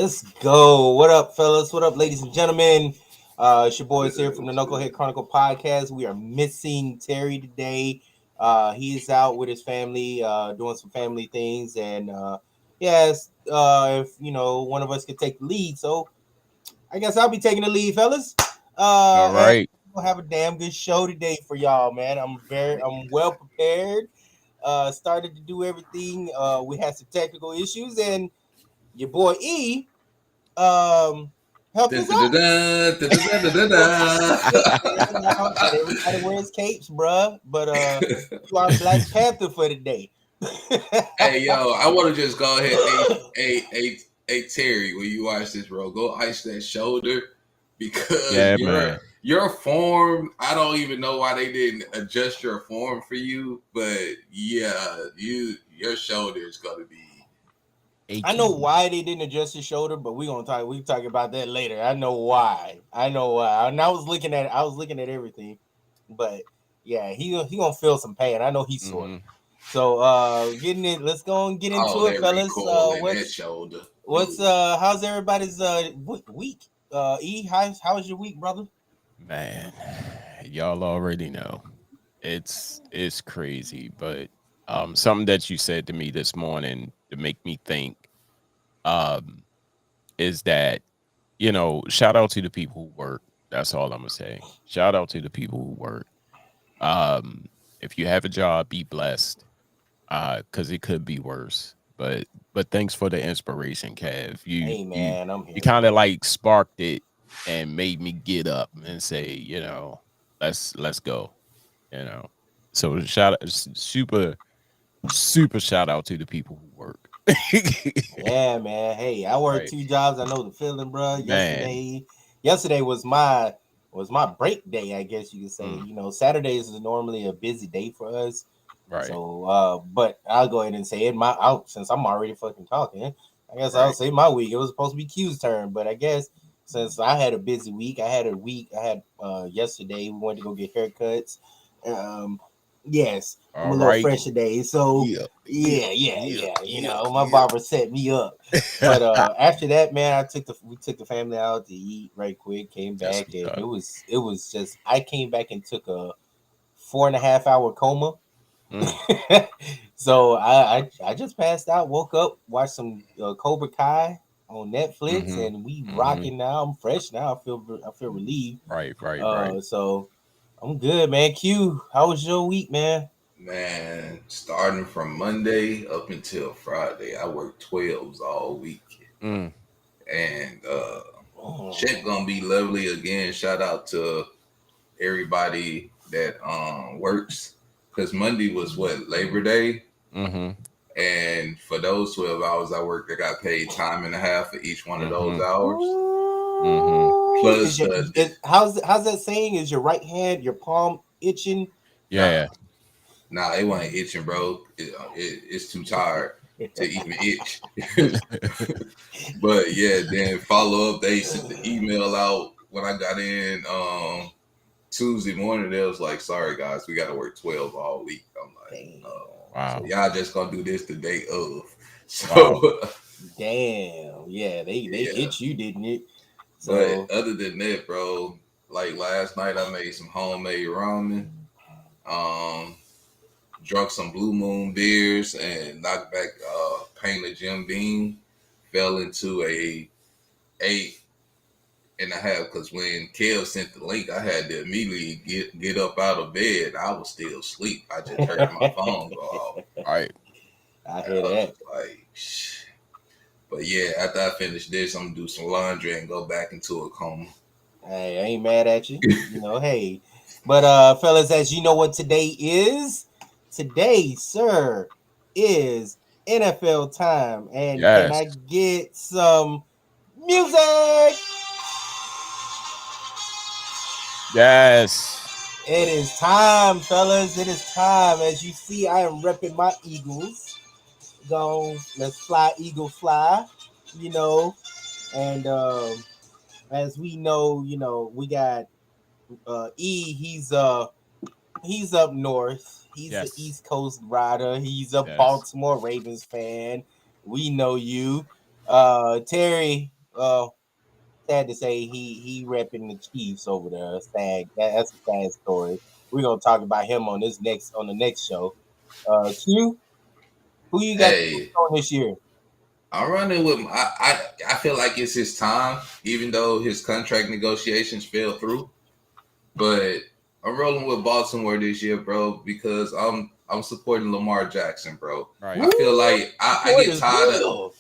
Let's go. What up, fellas? What up, ladies and gentlemen? It's your boys here from the Knucklehead Chronicle podcast. We are missing Terry today. He's out with his family, doing some family things, and yes, if one of us could take the lead, so I guess I'll be taking the lead, fellas. All And right. we'll have a damn good show today for y'all, man. I'm well prepared. Started to do everything. We had some technical issues, and your boy E helped Dun, us dun, dun, out. dun, dun, dun, dun, dun, So I get dun. now that everybody wears capes, bruh. But you are Black Panther for today. Hey, yo, I want to just go ahead. Hey, Terry, when you watch this, bro, go ice that shoulder because Yeah, your man. your form. I don't even know why they didn't adjust your form for you, but yeah, your shoulder is gonna be. I know Aching. why they didn't adjust his shoulder, but we can talk about that later. I know why. And I was looking at everything, but yeah, he gonna feel some pain. I know he's sore. Mm-hmm. So getting it, let's go and get Oh, into it, that fellas. recoil in that shoulder. Ooh. How's everybody's week? E, how's your week, brother? Man, y'all already know. It's crazy, but something that you said to me this morning to make me think um is that, shout out to the people who work. That's all I'm gonna say. Shout out to the people who work. Um, if you have a job, be blessed. Because it could be worse. But thanks for the inspiration, Kev. You Hey you man, I'm you here kind of for it. like sparked it and made me get up and say, let's go. You know. So super shout out to the people who work. Yeah, man. Hey, I work Right. two jobs. I know the feeling, bro. Man. Yesterday was my break day, I guess you could say. Mm, You know, Saturdays is normally a busy day for us. right. So, but I'll go ahead and say it. Since I'm already fucking talking, I guess I'll Right. say my week. It was supposed to be Q's turn, but I guess since I had a busy week, I had yesterday. We went to go get haircuts. Um, yes, I'm a All little right. fresh today, so Yeah. Yeah. Yeah. yeah. Yeah. My barber set me up. But Yeah. after that, man, we took the family out to eat right quick. Came That's back, what's and up. it was just I came back and took a 4.5 hour coma. Mm, So I just passed out, woke up, watched some Cobra Kai on Netflix, mm-hmm. and we Mm-hmm. rocking now. I'm fresh now. I feel relieved. Right. Right. Right. So I'm good, man. Q, how was your week, man? Man, starting from Monday up until Friday, I worked 12s all week. Mm, And check Oh, gonna be lovely again. Shout out to everybody that works. Cause Monday was what, Labor Day? mm-hmm. And for those 12 hours I worked, I got paid time and a half for each one of those Mm-hmm. hours. Mm-hmm. Plus how's that saying? Is your right hand, your palm itching? nah, Yeah. nah, it wasn't itching, bro. It's too tired to even itch. But yeah, then follow up. They sent the email out when I got in Tuesday morning. They was like, "Sorry guys, we got to work 12 all week." I'm like, Damn. "Oh, so Wow. y'all just gonna do this the day of?" Wow. So Damn. Yeah, they yeah. hit you, didn't it? But So other than that, bro, like last night I made some homemade ramen. Um, drunk some Blue Moon beers and knocked back Paint a Jim Beam. Fell into a 8.5 because when Kev sent the link, I had to immediately get up out of bed. I was still asleep. I just heard my phone go off. Right. I And hear I was that. just like, shh. But yeah, after I finish this, I'm gonna do some laundry and go back into a coma. Hey, I ain't mad at you. Hey. But fellas, as you know what today is? Today, sir, is NFL time. And can Yes. I get some music? Yes. It is time, fellas. It is time. As you see, I am repping my Eagles. Go, let's fly, Eagle fly. You know, and as we know, we got E. He's up north. He's the Yes. East Coast rider. He's a Yes. Baltimore Ravens fan. We know you. Terry, sad to say he repping the Chiefs over there. Sad. That's a sad story. We're gonna talk about him on the next show. Q, who you got Hey, on this year? I'm running with. I feel like it's his time, even though his contract negotiations fell through. But I'm rolling with Baltimore this year, bro, because I'm supporting Lamar Jackson, bro. Right. I feel Woo! like I Support get is tired of real.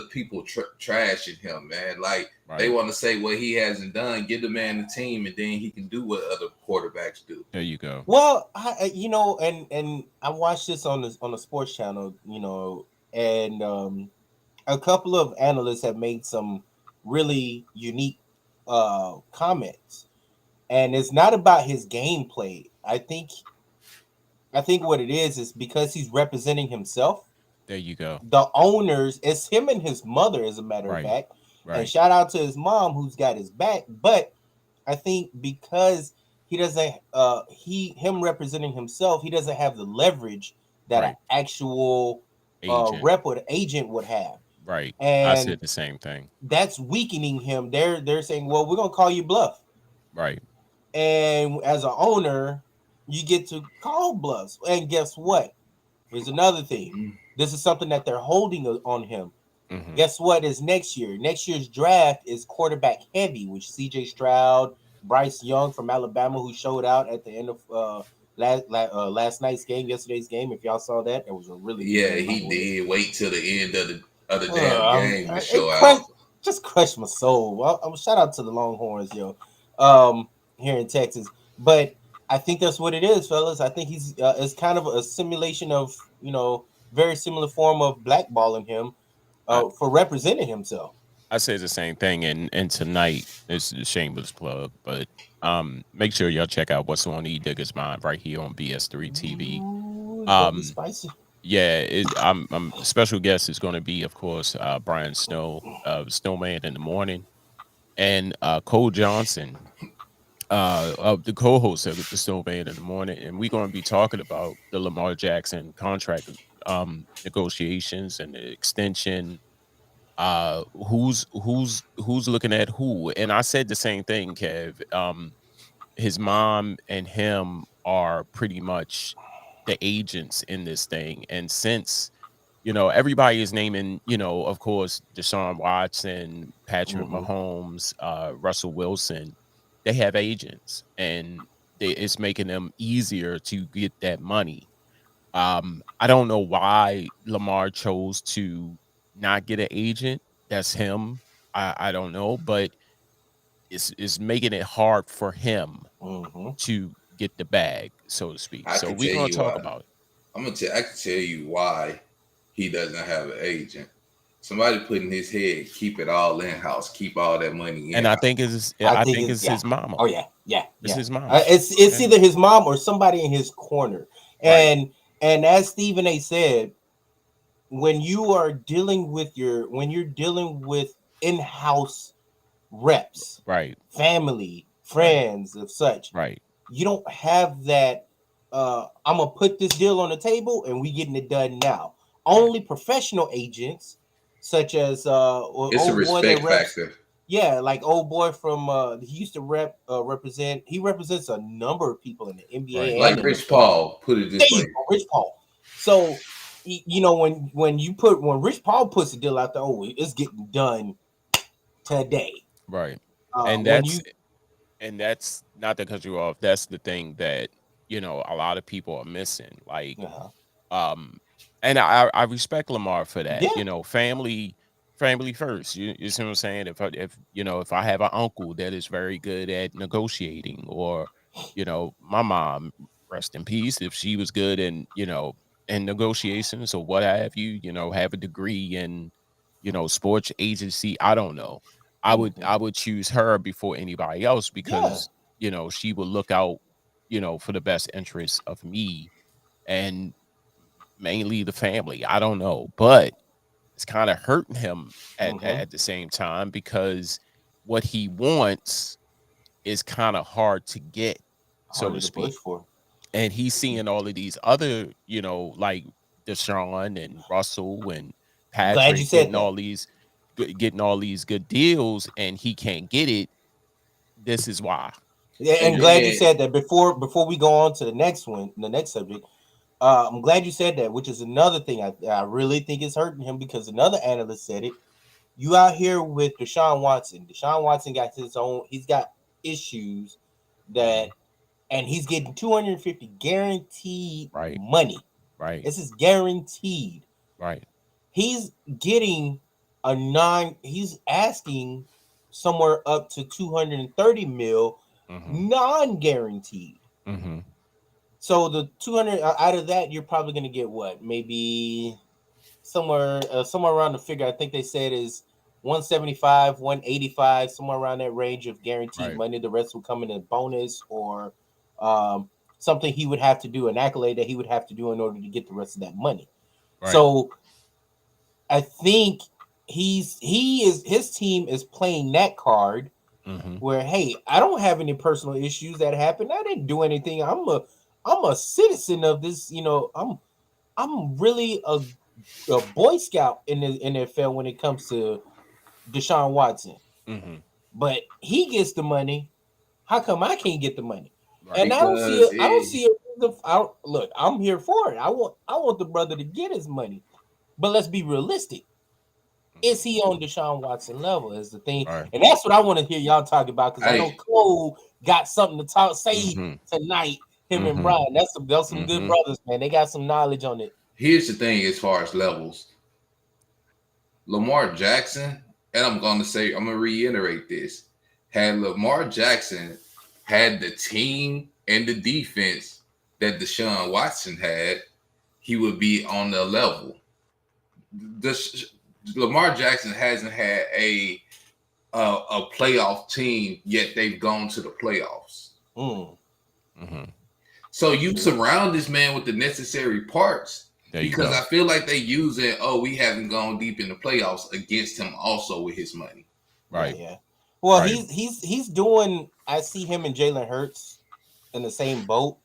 the people trashing him, man. Like they Right. want to say what he hasn't done. Give the man the team, and then he can do what other quarterbacks do. There you go. Well, and I watched this on the sports channel, and a couple of analysts have made some really unique comments, and it's not about his gameplay. I think what it is because he's representing himself. There you go. The owners, it's him and his mother, as a matter of Right. fact, and Right. shout out to his mom who's got his back. But I think because he doesn't, him representing himself, he doesn't have the leverage that an Right. actual Agent. rep or agent would have, Right. I and said the same thing. that's weakening him. They're saying, well, we're gonna call you bluff, Right. and as an owner, you get to call bluffs. And guess what? Here's another thing. Mm. This is something that they're holding on him. Hmm. Guess what is next year? Next year's draft is quarterback heavy, which C.J. Stroud, Bryce Young from Alabama, who showed out at the end of last night's game, yesterday's game. If y'all saw that, it was a really good Yeah, game, by he the way. did. Wait till the end of the damn game to It show out. just crushed my soul. Well, shout out to the Longhorns, yo, here in Texas. But I think that's what it is, fellas. I think it's kind of a simulation of very similar form of blackballing him I, for representing himself. I say the same thing, and tonight it's a shameless plug, but make sure y'all check out what's on E Digger's Mind right here on BS3 TV. Ooh, it's gonna be Um, spicy. yeah, I'm special guest is going to be, of course, Brian Snow, Snowman in the morning, and Cole Johnson, the co-host of the Snowman in the morning, and we're going to be talking about the Lamar Jackson contract negotiations and the extension, who's looking at who. And I said the same thing, Kev. His mom and him are pretty much the agents in this thing, and since everybody is naming, of course, Deshaun Watson, Patrick Mm-hmm. Mahomes, Russell Wilson, they have agents, and it's making them easier to get that money. I don't know why Lamar chose to not get an agent. That's him. I don't know, but it's making it hard for him Mm-hmm. to get the bag, so to speak. I So can we're tell gonna you talk why. about it. I can tell you why he doesn't have an agent. Somebody put in his head, keep it all in house, keep all that money in And I house. think it's I I think think it's it's yeah. his mama. Oh yeah, yeah, It's yeah. his mama. It's Yeah. either his mom or somebody in his corner. Right. And as Stephen A. said, when you're dealing with in-house reps, Right. family, Right. friends, of such, Right. you don't have that. I'm gonna put this deal on the table, and we getting it done now. Right. Only professional agents, such as It's a old boy that respect reps. factor. Yeah, like old boy from he used to represent. He represents a number of people in the Right. NBA and Like the Rich NFL. Paul, put it There this you way. go, Rich Paul. So when Rich Paul puts a deal out there, oh, it's getting done today. Right. And When that's you and that's not to cut you off. That's the thing that a lot of people are missing. Like, uh um, and I respect Lamar for that. yeah, Family first. You see what I'm saying? If I have an uncle that is very good at negotiating, or my mom, rest in peace, if she was good in negotiations or what have you, have a degree in sports agency. I don't know. I would hmm I would choose her before anybody else, yeah, because she would look out for the best interests of me, and mainly the family. I don't know, but it's kind of hurting him at hmm at the same time, because what he wants is kind of hard to get, so harder to to push speak. for. And he's seeing all of these other, like Deshaun and Russell and Glad you Patrick said that. getting all these good deals and he can't get it. This is why. Yeah, And and glad you then said that. Before we go on to the next one, the next subject. I'm glad you said that, which is another thing I really think is hurting him because another analyst said it. You out here with Deshaun Watson. Deshaun Watson got his own. He's got issues that, and he's getting 250 guaranteed Right. money. Right. This is guaranteed. Right. He's getting a nine. He's asking somewhere up to 230 mil Mm-hmm. non-guaranteed. Mm-hmm. So the 200 out of that, you're probably going to get what? Maybe somewhere around the figure I think they said is 175, 185, somewhere around that range of guaranteed Right. money. The rest will come in a bonus or um, something he would have to do, an accolade that he would have to do in order to get the rest of that money. Right. So I think his team is playing that card Mm-hmm. where, hey, I don't have any personal issues that happened. I didn't do anything. I'm a citizen of this. I'm really a Boy Scout in the NFL when it comes to Deshaun Watson. Mm-hmm. But he gets the money. How come I can't get the money? Right. And because I don't see look, I'm here for it. I want the brother to get his money. But let's be realistic. Is he on Deshaun Watson level? Is the thing, Right. and that's what I want to hear y'all talk about because I know I Cole got something to say Mm-hmm. tonight. Him and Mm-hmm. Brian, that's some good Mm-hmm. brothers, man. They got some knowledge on it. here's the thing as far as levels. Lamar Jackson, and I'm gonna reiterate this. Had Lamar Jackson had the team and the defense that Deshaun Watson had, he would be on the level. This Lamar Jackson hasn't had a playoff team yet. They've gone to the playoffs. Mm. Mm-hmm. So you surround this man with the necessary parts There you because go. I feel like they use it. Oh, we haven't gone deep in the playoffs against him also with his money. Right. Yeah. Well, Right. he's doing. I see him and Jalen Hurts in the same boat.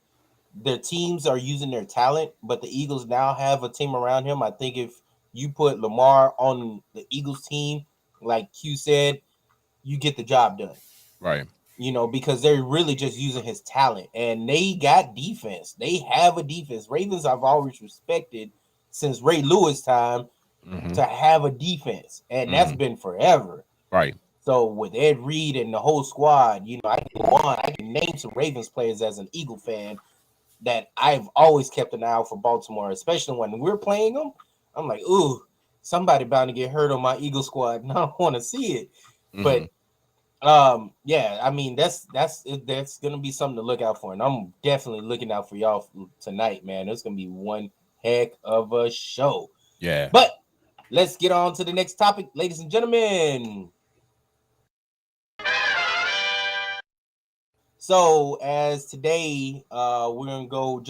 Their teams are using their talent, but the Eagles now have a team around him. I think if you put Lamar on the Eagles team, like Q said, you get the job done. Right. Because they're really just using his talent and they got defense. They have a defense. Ravens I've always respected since Ray Lewis time Mm-hmm. to have a defense, and that's Mm-hmm. been forever. Right. So with Ed Reed and the whole squad, I can go on. I can name some Ravens players as an Eagle fan that I've always kept an eye out for Baltimore, especially when we're playing them. I'm like, ooh, somebody bound to get hurt on my Eagle squad, and I don't want to see it. Mm-hmm. But yeah, I mean that's gonna be something to look out for, and I'm definitely looking out for y'all tonight, man. It's gonna be one heck of a show. Yeah. But let's get on to the next topic, ladies and gentlemen. So as today, we're gonna go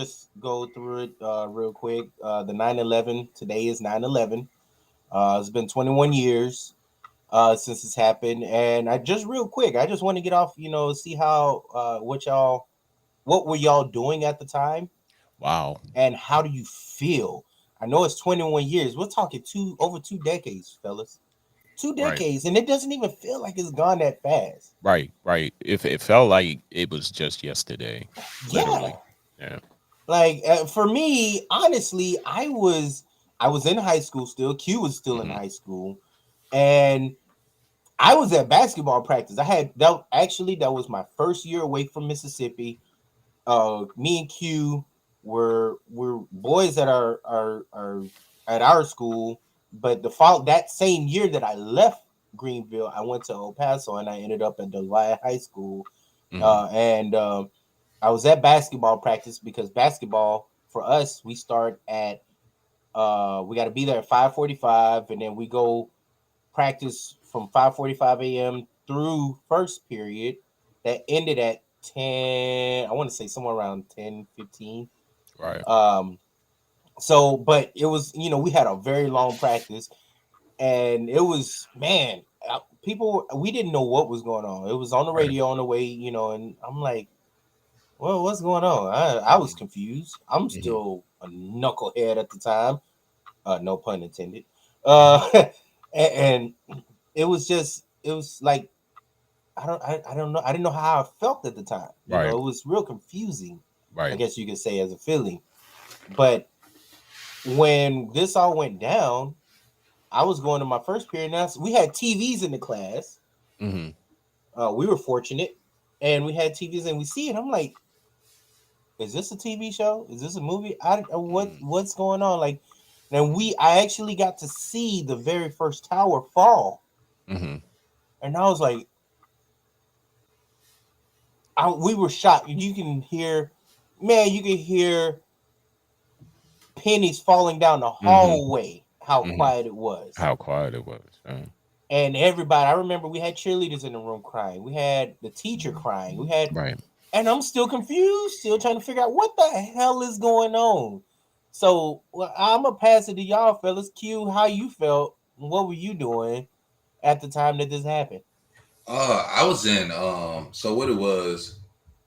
through it real quick. The 9/11 today is 9/11. It's been 21 years since it's happened, and I just real quick, I just want to get off, see how what were y'all doing at the time, Wow. and how do you feel? I know it's 21 years. We're talking over 2 decades, fellas. Two Right. decades, and it doesn't even feel like it's gone that fast. Right. Right. If it felt like it was just yesterday, Yeah. literally. Yeah. Like for me, honestly, I was in high school still. Q was still in Mm-hmm. high school, and I was at basketball practice. That was my first year away from Mississippi. Me and Q were boys at our at our school, but that same year that I left Greenville, I went to El Paso and I ended up at Delia High School. Mm-hmm. And I was at basketball practice because basketball for us we start at we got to be there at 5:45, and then we go practice from 5:45 a.m. through first period that ended at 10. I want to say somewhere around 10:15. Right. Um, so, but it was, we had a very long practice, and it was, man, people, we didn't know what was going on. It was on the Right. radio on the way, and I'm like, well, what's going on? I was confused. I'm Mm-hmm. still a knucklehead at the time. No pun intended. uh, and it was just it was like I don't know, I didn't know how I felt at the time. You know, Right. it was real confusing. I Right. guess you could say as a feeling, but when this all went down, I was going to my first period. Now we had TVs in the class. Mm-hmm. We were fortunate, and we had TVs, and we see it. I'm like, is this a TV show? Is this a movie? What's going on? Like, and I actually got to see the very first tower fall, Mm-hmm. and I was like, we were shocked. You can hear, man, you can hear pennies falling down the Mm-hmm. hallway. How Mm-hmm. quiet it was. How quiet it was. And everybody, I remember we had cheerleaders in the room crying. We had the teacher crying. We had, Right. and I'm still confused, still trying to figure out what the hell is going on. So well, I'm gonna pass it to y'all, fellas. Q, how you felt? What were you doing at the time that this happened? I was in so what it was,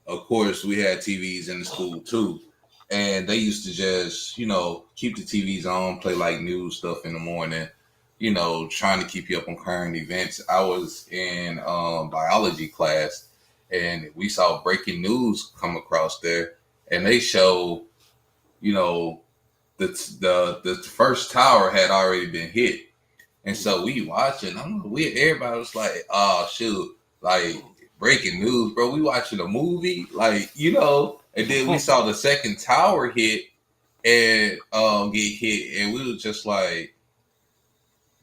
of course, we had TVs in the school too. And they used to just, keep the TVs on, play like news stuff in the morning, trying to keep you up on current events. I was in biology class and we saw breaking news come across there and they show, you know, the first tower had already been hit. And so we watching, everybody was like, oh shoot, like breaking news, bro. We watching a movie, and then we saw the second tower hit and get hit, and we was just like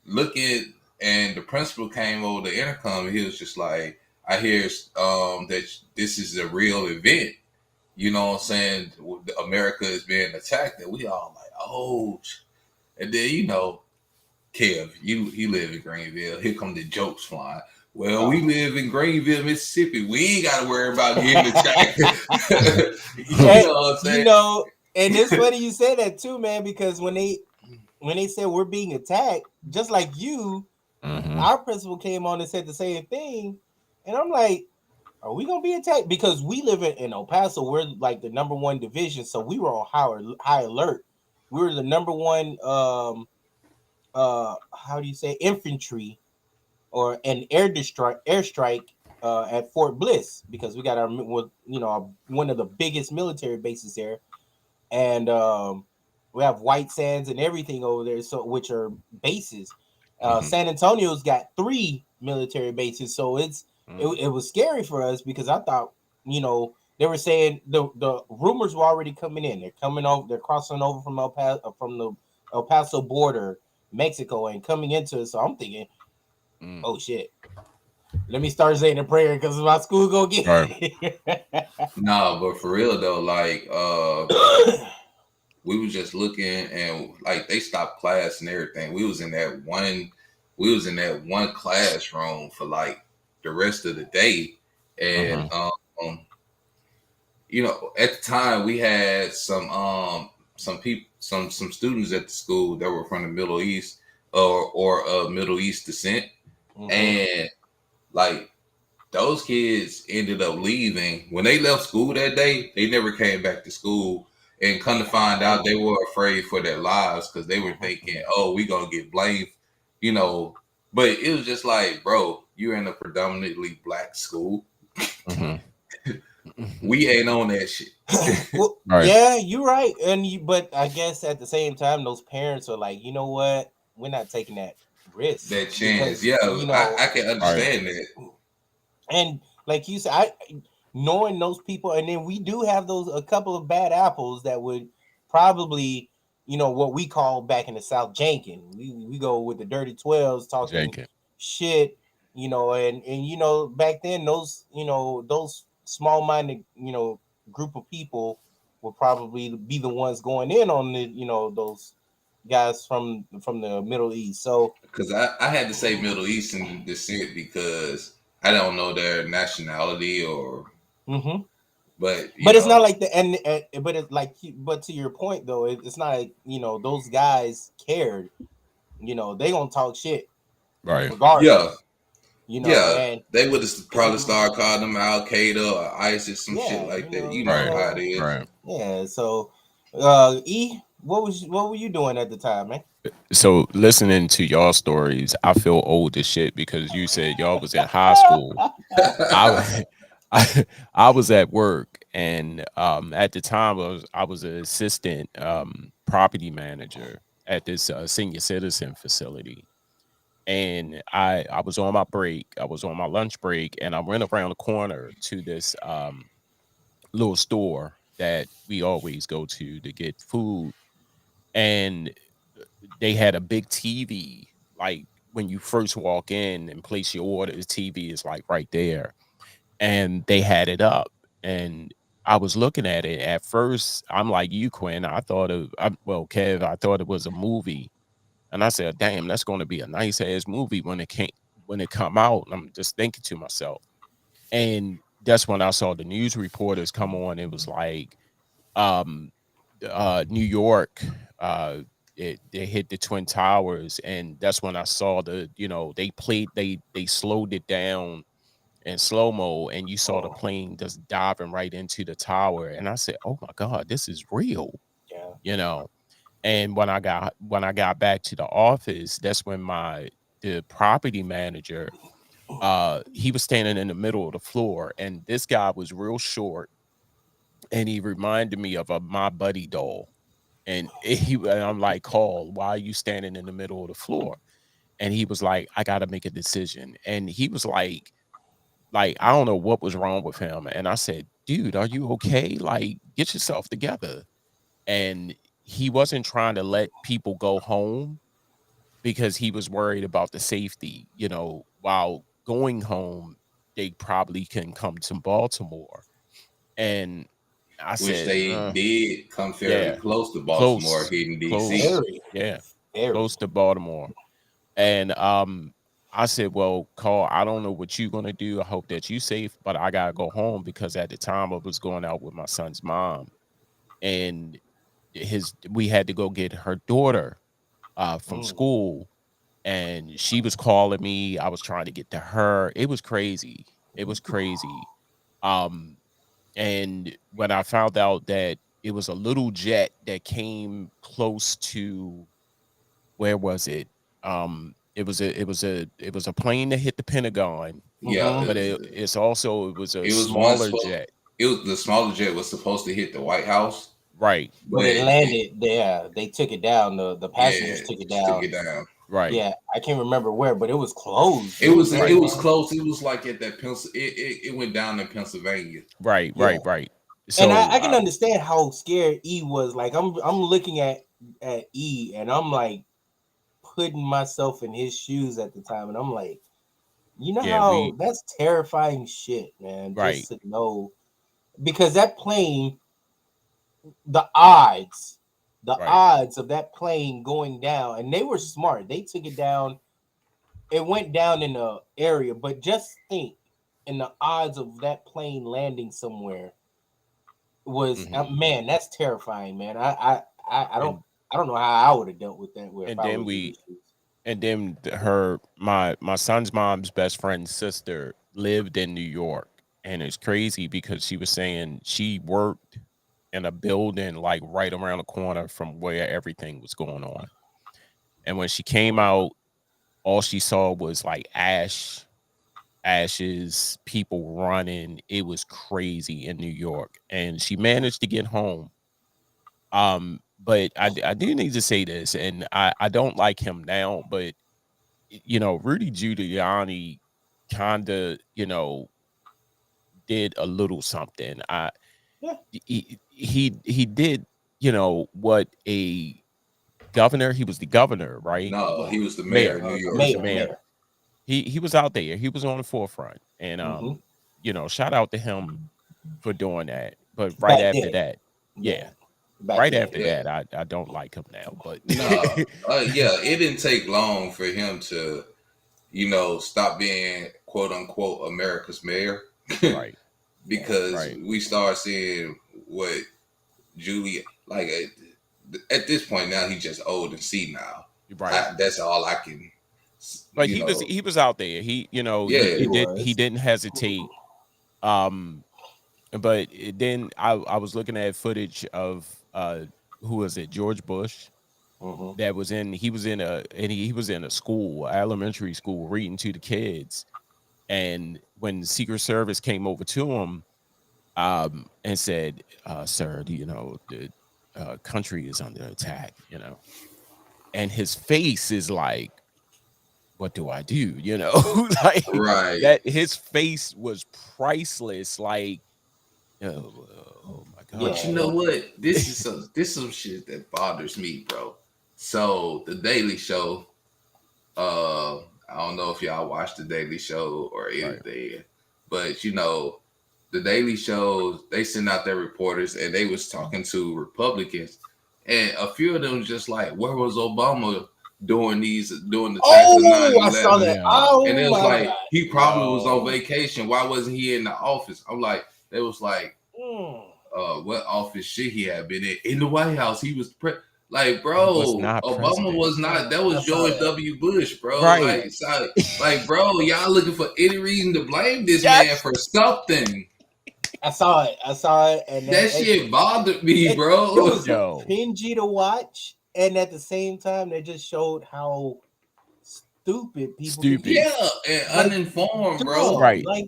looking, and the principal came over the intercom and he was just like, I hear that this is a real event. You know what I'm saying? America is being attacked, and we all like, oh, and then Kev, you live in Greenville. Here come the jokes flying. Well, we live in Greenville, Mississippi. We ain't got to worry about getting attacked. You know what I'm saying? And it's funny you say that too, man, because when they said we're being attacked, just like you, our principal came on and said the same thing, and I'm like, are we gonna be attacked? Because we live in El Paso, we're like the number one division, so we were on high alert. We were the number one how do you say infantry or an airstrike at Fort Bliss because we got one of the biggest military bases there, and we have White Sands and everything over there, so which are bases. San Antonio's got 3 military bases, so it was scary for us because I thought they were saying the rumors were already coming in. They're coming over. They're crossing over from the El Paso border, Mexico, and coming into it. So I'm thinking, oh shit. Let me start saying a prayer because my school go get No, but for real though, we was just looking and like they stopped class and everything. We was in that one classroom for like the rest of the day. And at the time we had some people some students at the school that were from the Middle East or of Middle East descent. And like those kids ended up leaving. When they left school that day, they never came back to school. And come to find out, they were afraid for their lives because they were thinking, "Oh, we gonna get blamed," But it was just like, bro, you're in a predominantly black school. We ain't on that shit. Well, right. Yeah, you're right. But I guess at the same time, those parents are like, you know what? We're not taking that risk. That chance. Because, I can understand that. And like you said, knowing those people, and then we do have a couple of bad apples that would probably, what we call back in the South, janking. We go with the dirty 12s talking shit, and back then those small-minded, group of people would probably be the ones going in on those guys from the Middle East. So because I had to say Middle Eastern descent because I don't know their nationality or but it's not like but it's like, but to your point though, it's not like those guys cared. They gonna talk shit, right? Regardless. And they would have probably started calling them Al Qaeda or ISIS, some shit like that. You know how it is. Right. Yeah. So, E, what were you doing at the time, man? So listening to y'all stories, I feel old as shit because you said y'all was in high school. I I was at work, and at the time I was an assistant property manager at this senior citizen facility. And I was on my break. I was on my lunch break, and I went around the corner to this little store that we always go to get food. And they had a big TV. Like when you first walk in and place your order, the TV is like right there, and they had it up. And I was looking at it at first. I'm like you, Quinn. Well, Kev, I thought it was a movie, and I said, "Damn, that's going to be a nice ass movie when it come out." And I'm just thinking to myself, and that's when I saw the news reporters come on. It was like, um, New York, uh, they hit the Twin Towers, and that's when I saw they slowed it down in slow mo, and you saw the Oh, plane just diving right into the tower, and I said, "Oh my god, this is real," yeah. you know. And when I got back to the office, that's when the property manager, he was standing in the middle of the floor, and this guy was real short, and he reminded me of a My Buddy doll. And I'm like, Carl, why are you standing in the middle of the floor? And he was like, I got to make a decision. And he was like, I don't know what was wrong with him. And I said, dude, are you okay? Like, get yourself together. And he wasn't trying to let people go home because he was worried about the safety. While going home, they probably can come to Baltimore. And I Which said, they did come fairly yeah, close to Baltimore, close, hitting DC. close. Very, Yeah, very. close to Baltimore. And I said, well, Carl, I don't know what you're gonna do. I hope that you safe, but I gotta go home because at the time I was going out with my son's mom, and his we had to go get her daughter from Mm. school, and she was calling me. I was trying to get to her. It was crazy. It was crazy. Um, and when I found out that it was a little jet that came close to, where was it? It was a plane that hit the Pentagon, Yeah, Mm-hmm. but it was a it was one smaller supposed. jet. It was the smaller jet was supposed to hit the White House, Right, but But it landed there. They took it down. The yeah, passengers took it took down. it down. right, Yeah, I can't remember where, but it was closed. It It was was very it right, was close. close. It was like at that pencil. It went down in Pennsylvania. right, Yeah, right, right. and So I can understand how scared E was. Like I'm looking at E, and I'm like putting myself in his shoes at the time, and I'm like, you know yeah, how that's terrifying shit, man. right, Just to know, because that plane, the odds, the right. odds of that plane going down, and they were smart. They took it down. It went down in the area, but just think, in the odds of that plane landing somewhere was, hmm man, that's terrifying, man. And I don't know how I would have dealt with that. Where if and I then was in we his shoes. and then my son's mom's best friend's sister lived in New York, and it's crazy because she was saying she worked in a building like right around the corner from where everything was going on. And when she came out, all she saw was like ashes, people running. It was crazy in New York, and she managed to get home. But I do need to say this, and I don't like him now, but Rudy Giuliani kind of, did a little something. Yeah, He did, what a governor. He was the governor, right? No, yeah. he was the mayor Mayor. of New He York. was the Mayor. mayor. He was out there. He was on the forefront, and Mm-hmm. shout out to him for doing that. But right Back after then, that, yeah. yeah, Back right then, after Yeah, that, I don't like him now. But no, yeah, it didn't take long for him to, stop being quote unquote America's mayor, right, yeah. because right, we start seeing what Julie like. At this point now, he's just old and senile. right. That's all I can, But you he was know. he was out there. He Yeah, He he was. didn't hesitate. Um, but then I was looking at footage of who was it? George Bush. Mm-hmm. That was in he was in a school, elementary school, reading to the kids. And when the Secret Service came over to him, and said, "Sir, do you know the country is under attack?" And his face is like, "What do I do?" Like Right. that. His face was priceless. Like, oh my But you Yeah. know god. what? This is some shit that bothers me, bro. So the Daily Show, I don't know if y'all watch the Daily Show or Right. anything, but the Daily Show, they send out their reporters and they was talking to Republicans, and a few of them just like, where was Obama doing the attacks of Oh, I saw 9/11? that. Yeah. And it Oh was my like god. he probably was on Yo. vacation. Why wasn't he in the office? I'm like, it was like, Mm. what office should he have been in the White House? He was like, He was bro, not Obama president. was not. That was I saw George that. W. Bush, bro. Right. Like, bro, y'all looking for any reason to blame this man Yes. for something? I saw it. I saw it, and That shit bothered me, it bro. was Yo. cringy to watch, and at the same time, they just showed how stupid people can Stupid. be. Yeah, and Like, uninformed, bro. dumb. Right. Like,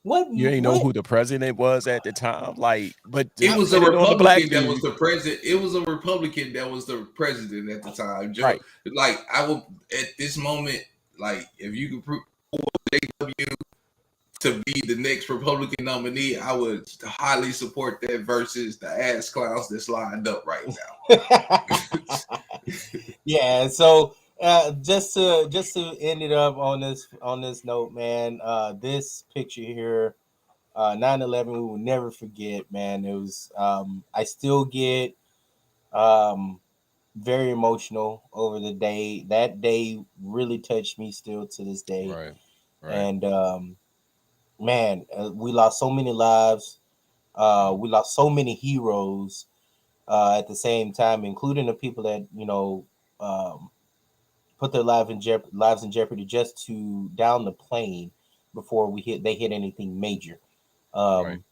what? You ain't know What? who the president was at the time. Like, but It just was a put it on the black Republican that was dude. the president. It was a Republican that was the president at the time. Joe, Right. like I will at this moment, like if you could prove JW to be the next Republican nominee, I would highly support that versus the ass clowns that's lined up right now. Yeah. So, just to end it up on this note, man. This picture here, 9/11, we will never forget, man. It was. I still get very emotional over the day. That day really touched me still to this day. Right. Right. And man, we lost so many lives. We lost so many heroes at the same time, including the people that um, put their lives in jeopardy just to down the plane before they hit anything major. Right. Um,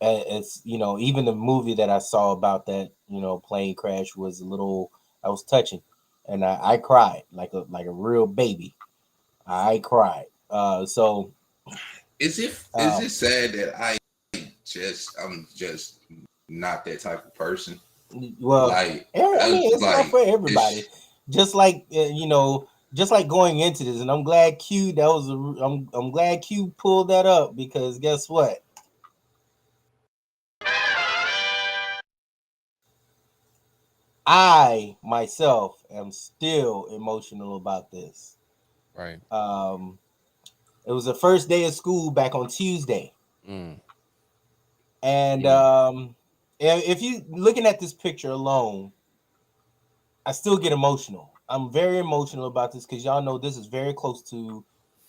it's even the movie that I saw about that plane crash was I was touching, and I cried like a real baby. I cried. So Is um, it sad that I'm just not that type of person? well, Like I mean, it's not for everybody. it's Just like just like going into this, and I'm glad I'm glad Q pulled that up because guess what? I myself am still emotional about this. Right. Um, it was the first day of school back on Tuesday, Mm. and Mm. if you looking at this picture alone, I still get emotional. I'm very emotional about this because y'all know this is very close to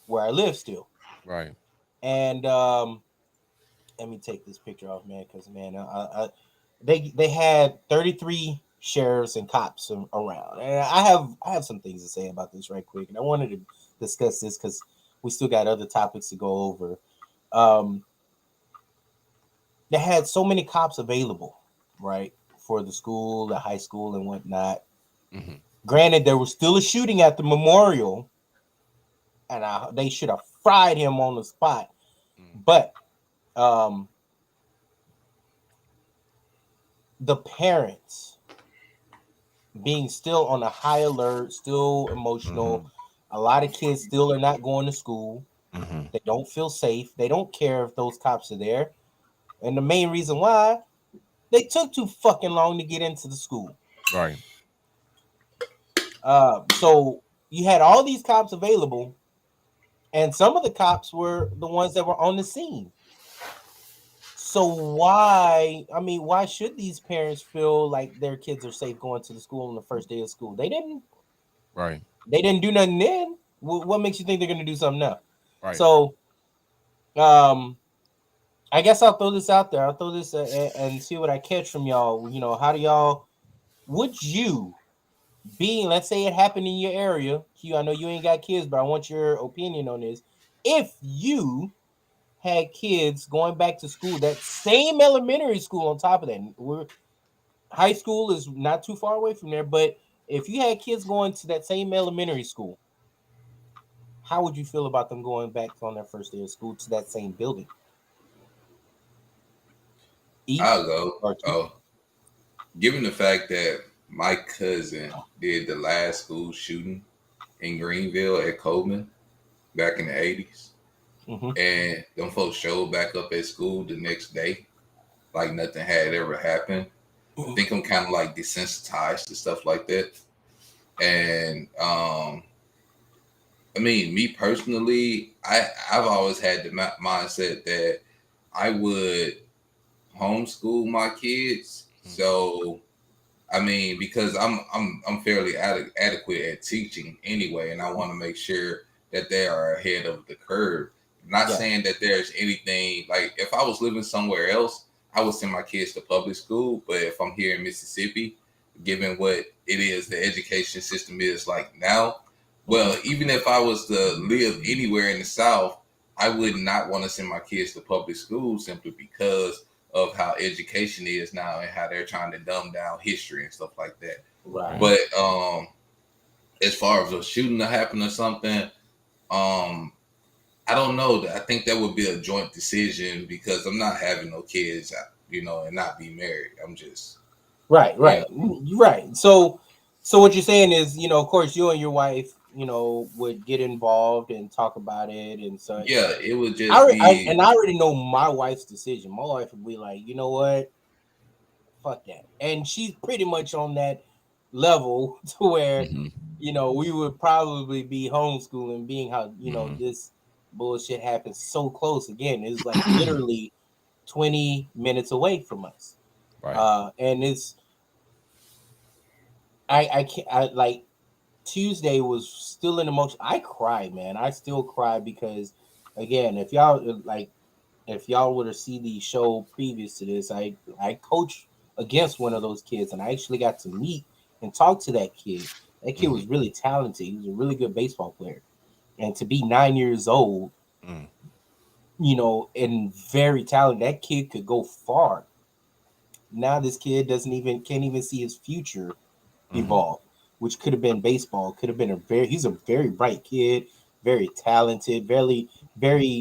where I live still. Right. And let me take this picture off, man, because man, they had 33 sheriffs and cops around, and I have some things to say about this right quick, and I wanted to discuss this because we still got other topics to go over. Um, they had so many cops available, right, for the school, the high school, and whatnot. Hmm. Granted, there was still a shooting at the memorial, and they should have fried him on the spot. Mm. But um, the parents being still on a high alert, still emotional. Hmm. A lot of kids still are not going to school. Hmm. They don't feel safe. They don't care if those cops are there. And the main reason why, they took too fucking long to get into the school. Right. So you had all these cops available, and some of the cops were the ones that were on the scene. So why should these parents feel like their kids are safe going to the school on the first day of school? Right. They didn't do nothing then. What makes you think they're going to do something now? Right. So, I guess I'll throw this out there. I'll throw this and see what I catch from y'all. How do y'all? Would you let's say it happened in your area, Q? I know you ain't got kids, but I want your opinion on this. If you had kids going back to school, that same elementary school on top of that, high school is not too far away from there, but if you had kids going to that same elementary school, how would you feel about them going back on their first day of school to that same building? E I'll go. or two? Oh, given the fact that my cousin did the last school shooting in Greenville at Coleman back in the 80s, Mm-hmm. and them folks showed back up at school the next day like nothing had ever happened. I think I'm kind of like desensitized to stuff like that. And I mean, me personally, I've always had the mindset that I would homeschool my kids. Mhm. So I mean, because I'm fairly adequate at teaching anyway, and I want to make sure that they are ahead of the curve. Not Yeah. saying that there's anything like if I was living somewhere else, I would send my kids to public school. But if I'm here in Mississippi, given what it is, the education system is like now, Mm-hmm. well, even if I was to live anywhere in the South, I would not want to send my kids to public school simply because of how education is now and how they're trying to dumb down history and stuff like that. Right. Right. But as far as a shooting to happen or something, um, I don't know. I think that would be a joint decision because I'm not having no kids, and not be married. I'm just, Right. you know, Right. Right. So what you're saying is, of course, you and your wife, would get involved and talk about it and such. yeah, it would just And be. I already know my wife's decision. My wife would be like, you know what, fuck that, and she's pretty much on that level to where, Hmm. we would probably be homeschooling, being how Hmm. this bullshit happens so close. Again, it's like literally 20 minutes away from us, Right. and it's I can't I like Tuesday was still in emotion. I cried, man. I still cry because, again, if y'all would have seen the show previous to this, I coached against one of those kids, and I actually got to meet and talk to that kid. That kid Hmm. was really talented. He was a really good baseball player, and to be 9 years old, Mm. and very talented, that kid could go far. Now this kid doesn't even can't even see his future Hmm. evolve, which could have been baseball. Could have been he's a very bright kid, very talented, very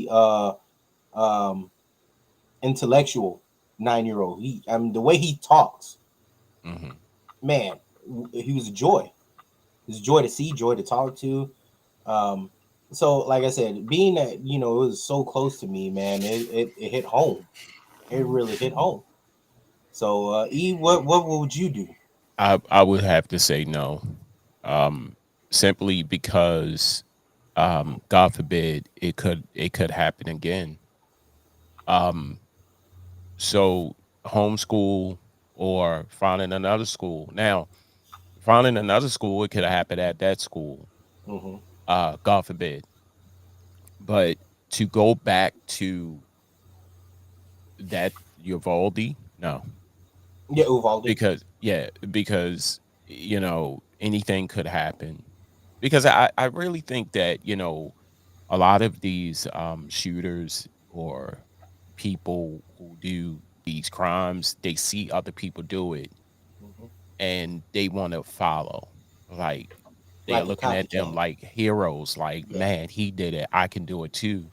um intellectual 9 year old. I mean, the way he talks, Hmm. man, he was a joy. He was a joy to see, joy to talk to. Um, so like I said, being that it was so close to me, man, it hit home. It really hit home. So, E, what would you do? I would have to say no, um, simply because, God forbid, it could happen again. Um, so homeschool or finding another school. Now, finding another school, it could happen at that school. Mm-hmm. God forbid. But to go back to that Uvalde, no, Yeah, Uvalde. because anything could happen. Because I really think that a lot of these shooters or people who do these crimes, they see other people do it Mm-hmm. and they want to follow. Like they are Like a looking at them copycat. like heroes. Like, Yeah. man, he did it. I can do it too.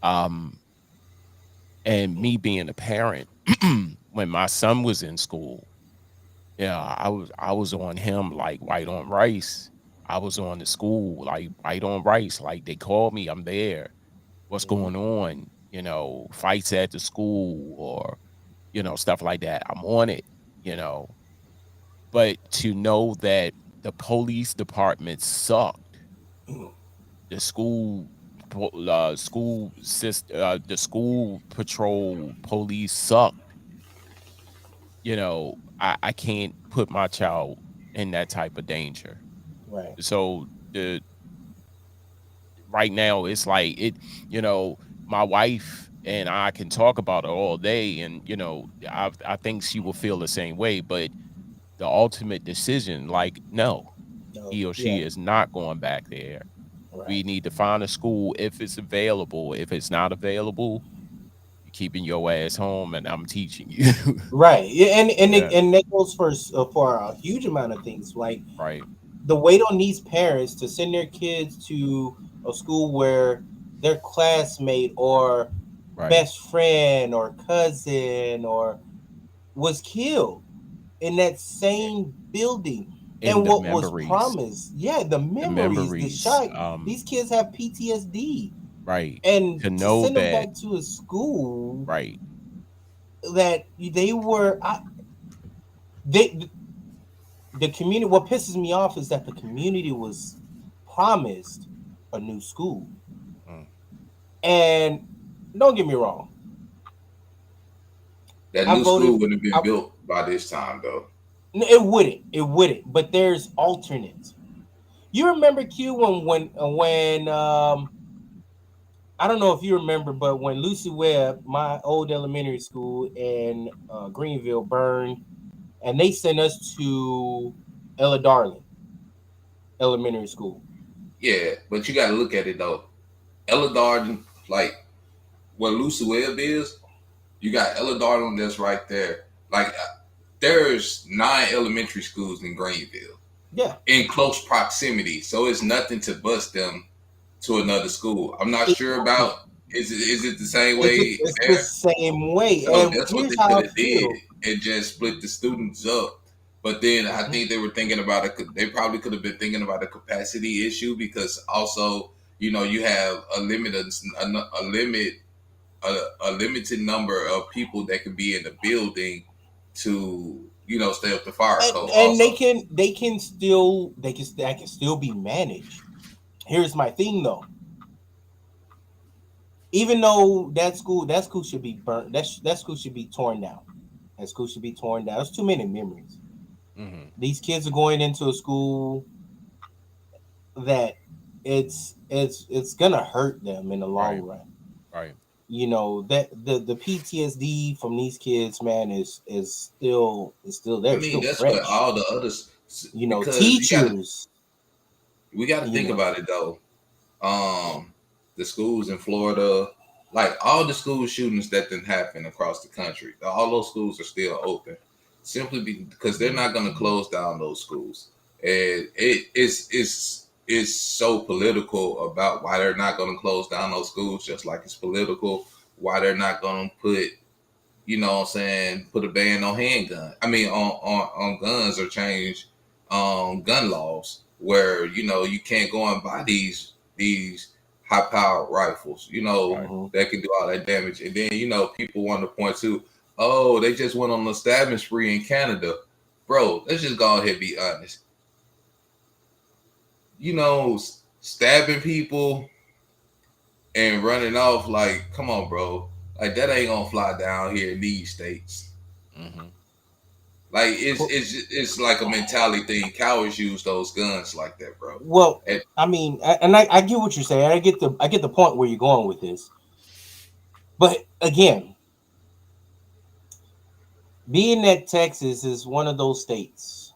Um, and me being a parent, when my son was in school, yeah, I was on him like white on rice. I was on the school like white on rice. Like they called me, I'm there. What's Mm-hmm. going on? Fights at the school or stuff like that. I'm on it. You know, but to know that the police department sucked, the the school patrol police sucked. I can't put my child in that type of danger. Right. So the right now it's like my wife and I can talk about it all day, and I think she will feel the same way. But the ultimate decision, like, no, No. he or Yeah. she is not going back there. Right. We need to find a school if it's available. If it's not available, keeping your ass home, and I'm teaching you. Right. Yeah, Yeah. and that goes for a huge amount of things. Like Right. the weight on these parents to send their kids to a school where their classmate or Right. best friend or cousin or was killed in that same building. And And the what was memories, promised, yeah, the the memories, the memories. shock. These kids have PTSD, Right. and To to know send them that. back to a school Right. that they were, they the community. What pisses me off is that the community was promised a new school, Mm. and don't get me wrong, That I new school voted. wouldn't have been I, built by this time, though. it wouldn't, but there's alternates. You remember Q when I don't know if you remember, but when Lucy Webb, my old elementary school in Greenville, burned, and they sent us to Ella Darling Elementary School. Yeah, but you got to look at it though. Ella Darden, like what Lucy Webb is, you got Ella Darden that's right there. Like there's 9 elementary schools in Greenville Yeah, in close proximity, so it's nothing to bust them to another school. I'm not sure exactly. about is it the same way It's the there? same way, So and that's what here's they how could I have did feel. and just split the students up. But then I Mhm. think they were thinking about it. They probably could have been thinking about a capacity issue because also you have a limit a limit a limited number of people that can be in the building to stay up the fire code And also. they can that can still be managed. Here's my thing though. Even though that school should be burnt, that school should be torn down. That school should be torn down. There's too many memories. Hmm. These kids are going into a school that it's gonna hurt them in the long Right. run. Right. You know that the PTSD from these kids, man, is still there, I it's mean, still that's what fresh. all the others You know, because teachers. we got to You think know, about it though. The schools in Florida, like all the school shootings that didn't happen across the country, all those schools are still open, simply because they're not going to close down those schools. And it's so political about why they're not going to close down those schools, just like it's political why they're not going to put what I'm saying, put a ban on handgun. I mean on guns or change gun laws where you can't go and buy these high powered rifles, Right. mhm. that can do all that damage. And then people want to point to, oh, they just went on a stabbing spree in Canada. Bro, let's just go ahead and be honest. Stabbing people and running off, like, come on, bro. Like that ain't gonna fly down here in these states. Hmm. Like it's like a mentality thing. Cowards use those guns like that, bro. Well, And I mean, I get what you're saying. I get the point where you're going with this. But again, being that Texas is one of those states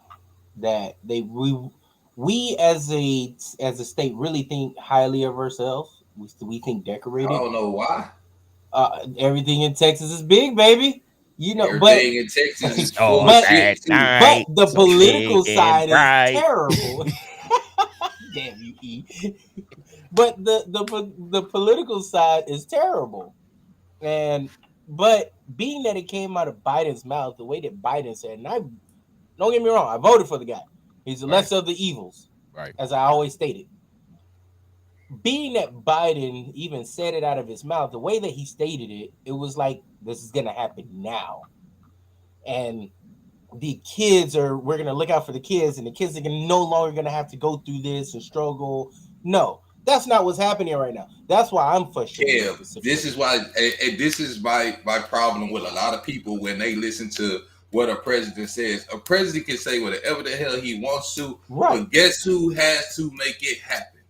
that we as a state really think highly of ourselves. We think I decorated. don't know why. Everything in Texas is big, baby. But Everything in Texas is full of Stars but shit at too. but night, the so big political and side is bright. terrible. Damn you, E. But the political side is terrible. And but being that it came out of Biden's mouth, the way that Biden said, and I don't get me wrong, I voted for the guy. He's the Right. lesser of the evils, Right. as I always stated. Being that Biden even said it out of his mouth, the way that he stated it, it was like this is gonna happen now. And we're gonna look out for the kids, and the kids are no longer gonna have to go through this and struggle. No, that's not what's happening right now. That's why I'm frustrated with Kev, the this is situation. why, and this is my problem with a lot of people when they listen to what a president says. A president can say whatever the hell he wants to, Right. but guess who has to make it happen?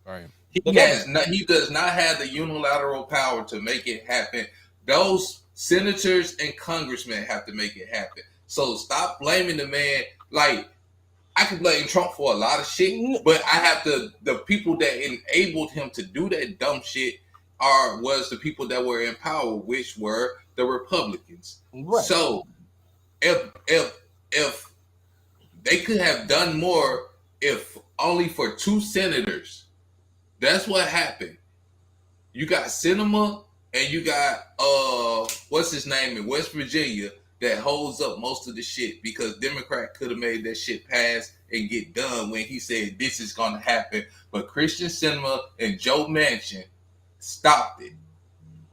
Right. The government. He does not have the unilateral power to make it happen. Those senators and congressmen have to make it happen. So stop blaming the man. Like I can blame Trump for a lot of shit, but I have to the people that enabled him to do that dumb shit. was the people that were in power, which were the Republicans. Right. So if they could have done more, if only for 2 senators, that's what happened. You got Cinema and you got what's his name in West Virginia that holds up most of the shit, because Democrat could have made that shit pass and get done when he said this is gonna happen. But Christian Cinema and Joe Manchin stopped it.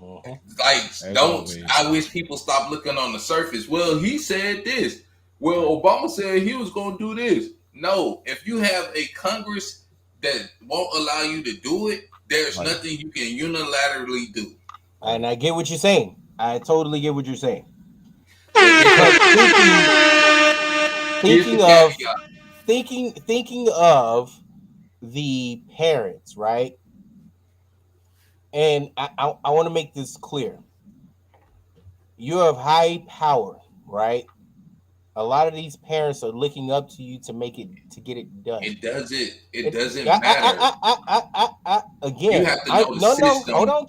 Like, I wish people stop looking on the surface. Well, he said this. Well, Obama said he was gonna do this. No, if you have a Congress that won't allow you to do it, there's nothing you can unilaterally do. And I get what you're saying. I totally get what you're saying. Thinking of the parents, right? And I want to make this clear. You have high power, right? A lot of these parents are looking up to you to get it done. It doesn't matter. Again, you have to know the system. Hold on,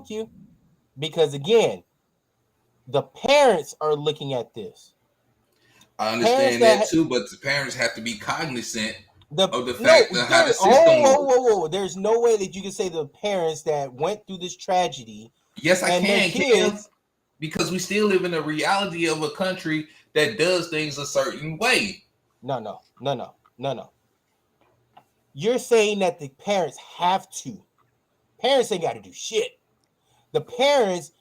Q. Because again, the parents are looking at this. I understand that too, but the parents have to be cognizant of the fact of how the system works. Whoa. There's no way that you can say the parents that went through this tragedy. Yes, I can, kids, because we still live in a reality of a country that does things a certain way. No. You're saying that the parents have to. Parents ain't got to do shit. The parents,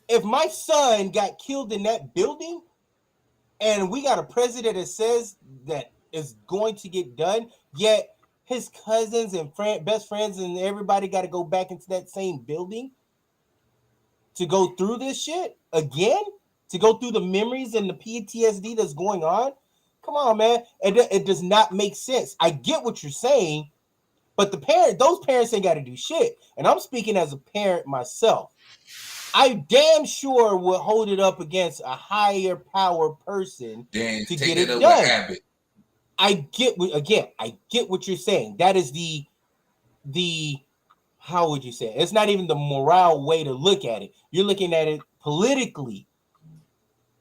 if my son got killed in that building, and we got a president that says that it's going to get done, yet his cousins and best friends and everybody got to go back into that same building to go through this shit again, to go through the memories and the PTSD that's going on. Come on, man. It does not make sense. I get what you're saying, but those parents ain't got to do shit. And I'm speaking as a parent myself. I damn sure would hold it up against a higher power person to get it done. I get what you're saying. That is the how would you say it? It's not even the morale way to look at it. You're looking at it politically.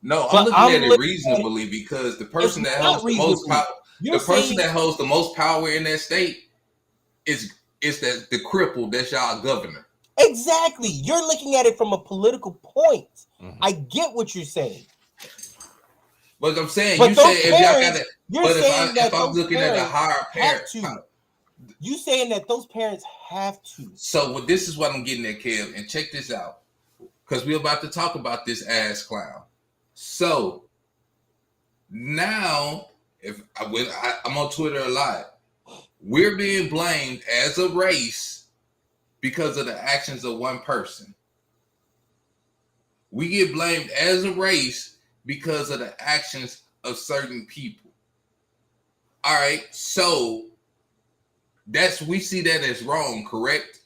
No, I'm looking at it reasonably, because the person that holds the most power, that holds the most power in that state is the cripple that's y'all governor. Exactly. You're looking at it from a political point. Mm-hmm. I get what you're saying. But I'm saying, you say if y'all got it. But if I'm looking at a higher parent, you saying that those parents have to. So this is what I'm getting at, Kev, and check this out, because we're about to talk about this ass clown. So now, I'm on Twitter a lot, we're being blamed as a race because of the actions of one person. We get blamed as a race because of the actions of certain people. All right, so we see that as wrong, correct?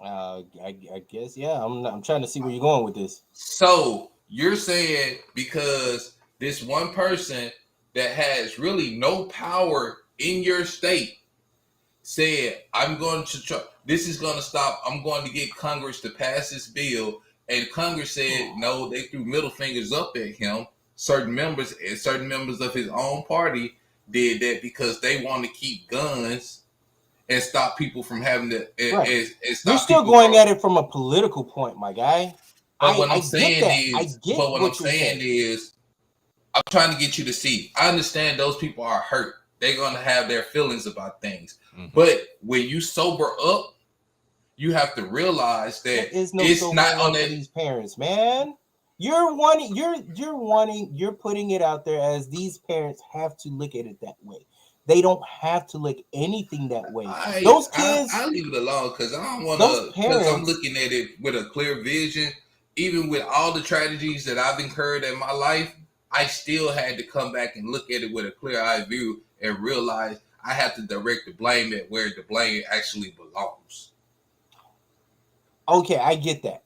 I guess, yeah. I'm trying to see where you're going with this. So you're saying because this one person that has really no power in your state said, I'm going to try, this is going to stop, I'm going to get Congress to pass this bill, and Congress said no, they threw middle fingers up at him. Certain members of his own party did that because they want to keep guns and stop people from having to. Right. You're still going at it from a political point, my guy. But what I'm saying is, I'm trying to get you to see. I understand those people are hurt. They're going to have their feelings about things. Mm-hmm. But when you sober up, you have to realize that it's not on these parents, man. You're putting it out there as these parents have to look at it that way. They don't have to look anything that way. Those kids, I leave it alone because I don't want to. Because I'm looking at it with a clear vision. Even with all the tragedies that I've incurred in my life, I still had to come back and look at it with a clear-eyed view and realize I have to direct the blame at where the blame actually belongs. Okay, I get that.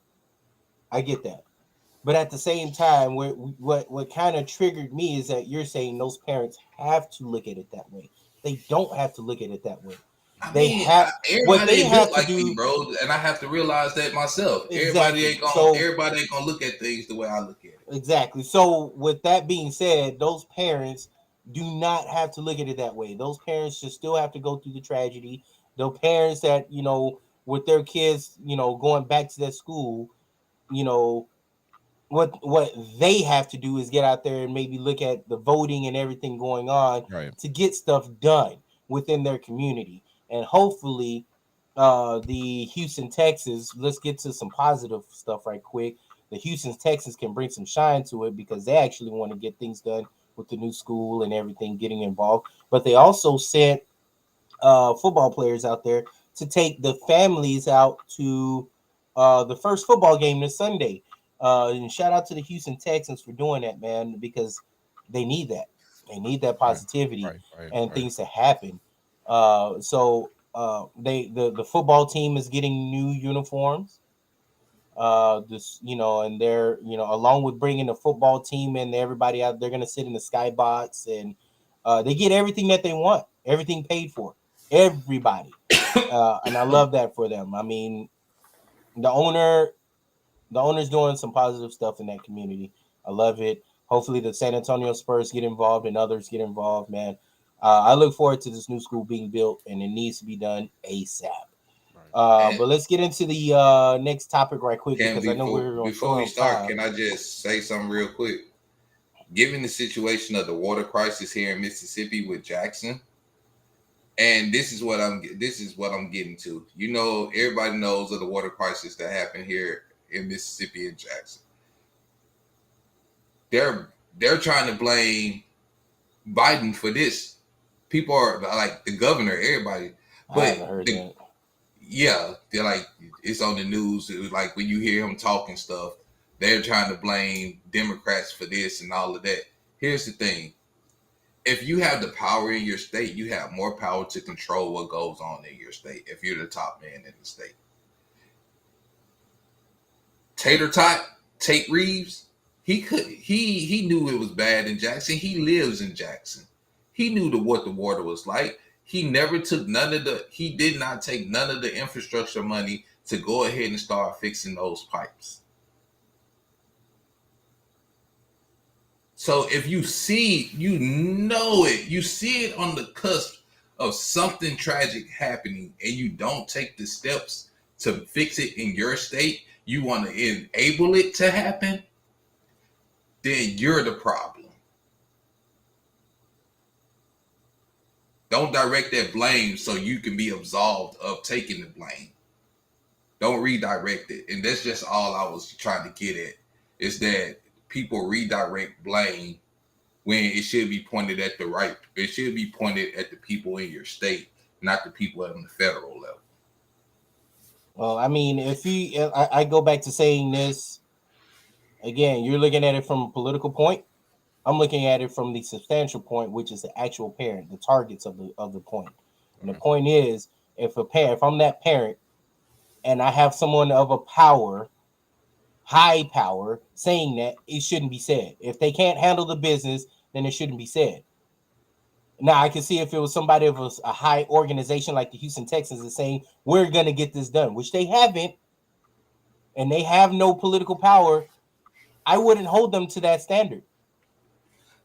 But at the same time, what kind of triggered me is that you're saying those parents have to look at it that way. They don't have to look at it that way. I They mean, have what everybody they ain't have built to like me, do bro, and I have to realize that myself. exactly. So Everybody ain't gonna look at things the way I look at it. exactly. So with that being said, those parents do not have to look at it that way. Those parents should still have to go through the tragedy. The parents that, with their kids, going back to that school, you know, what they have to do is get out there and maybe look at the voting and everything going on Right. to get stuff done within their community. And hopefully the Houston Texans, let's get to some positive stuff right quick. The Houston Texans can bring some shine to it because they actually want to get things done with the new school and everything getting involved. But they also sent football players out there to take the families out to the first football game this Sunday. And shout out to the Houston Texans for doing that, man, because they need that. They need that Right. positivity Right. Right. and Right. things to happen. So the football team is getting new uniforms. This and they're along with bringing the football team and everybody out, they're gonna sit in the skybox and they get everything that they want, everything paid for, everybody, and I love that for them. I mean, the owner the owner's doing some positive stuff in that community. I love it. Hopefully the San Antonio Spurs get involved and others get involved, man. I look forward to this new school being built, and it needs to be done ASAP. Right. And But let's get into the next topic right quick can because I know we're before short we on start, time. can I just say something real quick? Given the situation of the water crisis here in Mississippi with Jackson, and this is what I'm getting to. You know, everybody knows of the water crisis that happened here in Mississippi and Jackson. They're trying to blame Biden for this. People are like the governor, everybody, I but haven't heard the that. yeah, they're like it's on the news. It was like when you hear him talking stuff, they're trying to blame Democrats for this and all of that. Here's the thing: if you have the power in your state, you have more power to control what goes on in your state. If you're the top man in the state, Tater Tot, Tate Reeves, he knew it was bad in Jackson. He lives in Jackson. He knew what the water was like. He did not take none of the infrastructure money to go ahead and start fixing those pipes. So if you see, you see it on the cusp of something tragic happening and you don't take the steps to fix it in your state, you want to enable it to happen, then you're the problem. Don't direct that blame so you can be absolved of taking the blame. Don't redirect it. And that's just all I was trying to get at, is that people redirect blame when it should be pointed at it should be pointed at the people in your state, not the people on the federal level. Well, I mean, I go back to saying this again. You're looking at it from a political point. I'm looking at it from the substantial point, which is the actual parent, the targets of the point. And the Okay. point is, if I'm that parent, and I have someone of a power, high power, saying that, it shouldn't be said. If they can't handle the business, then it shouldn't be said. Now I can see if it was somebody of a high organization like the Houston Texans is saying we're gonna get this done, which they haven't, and they have no political power. I wouldn't hold them to that standard.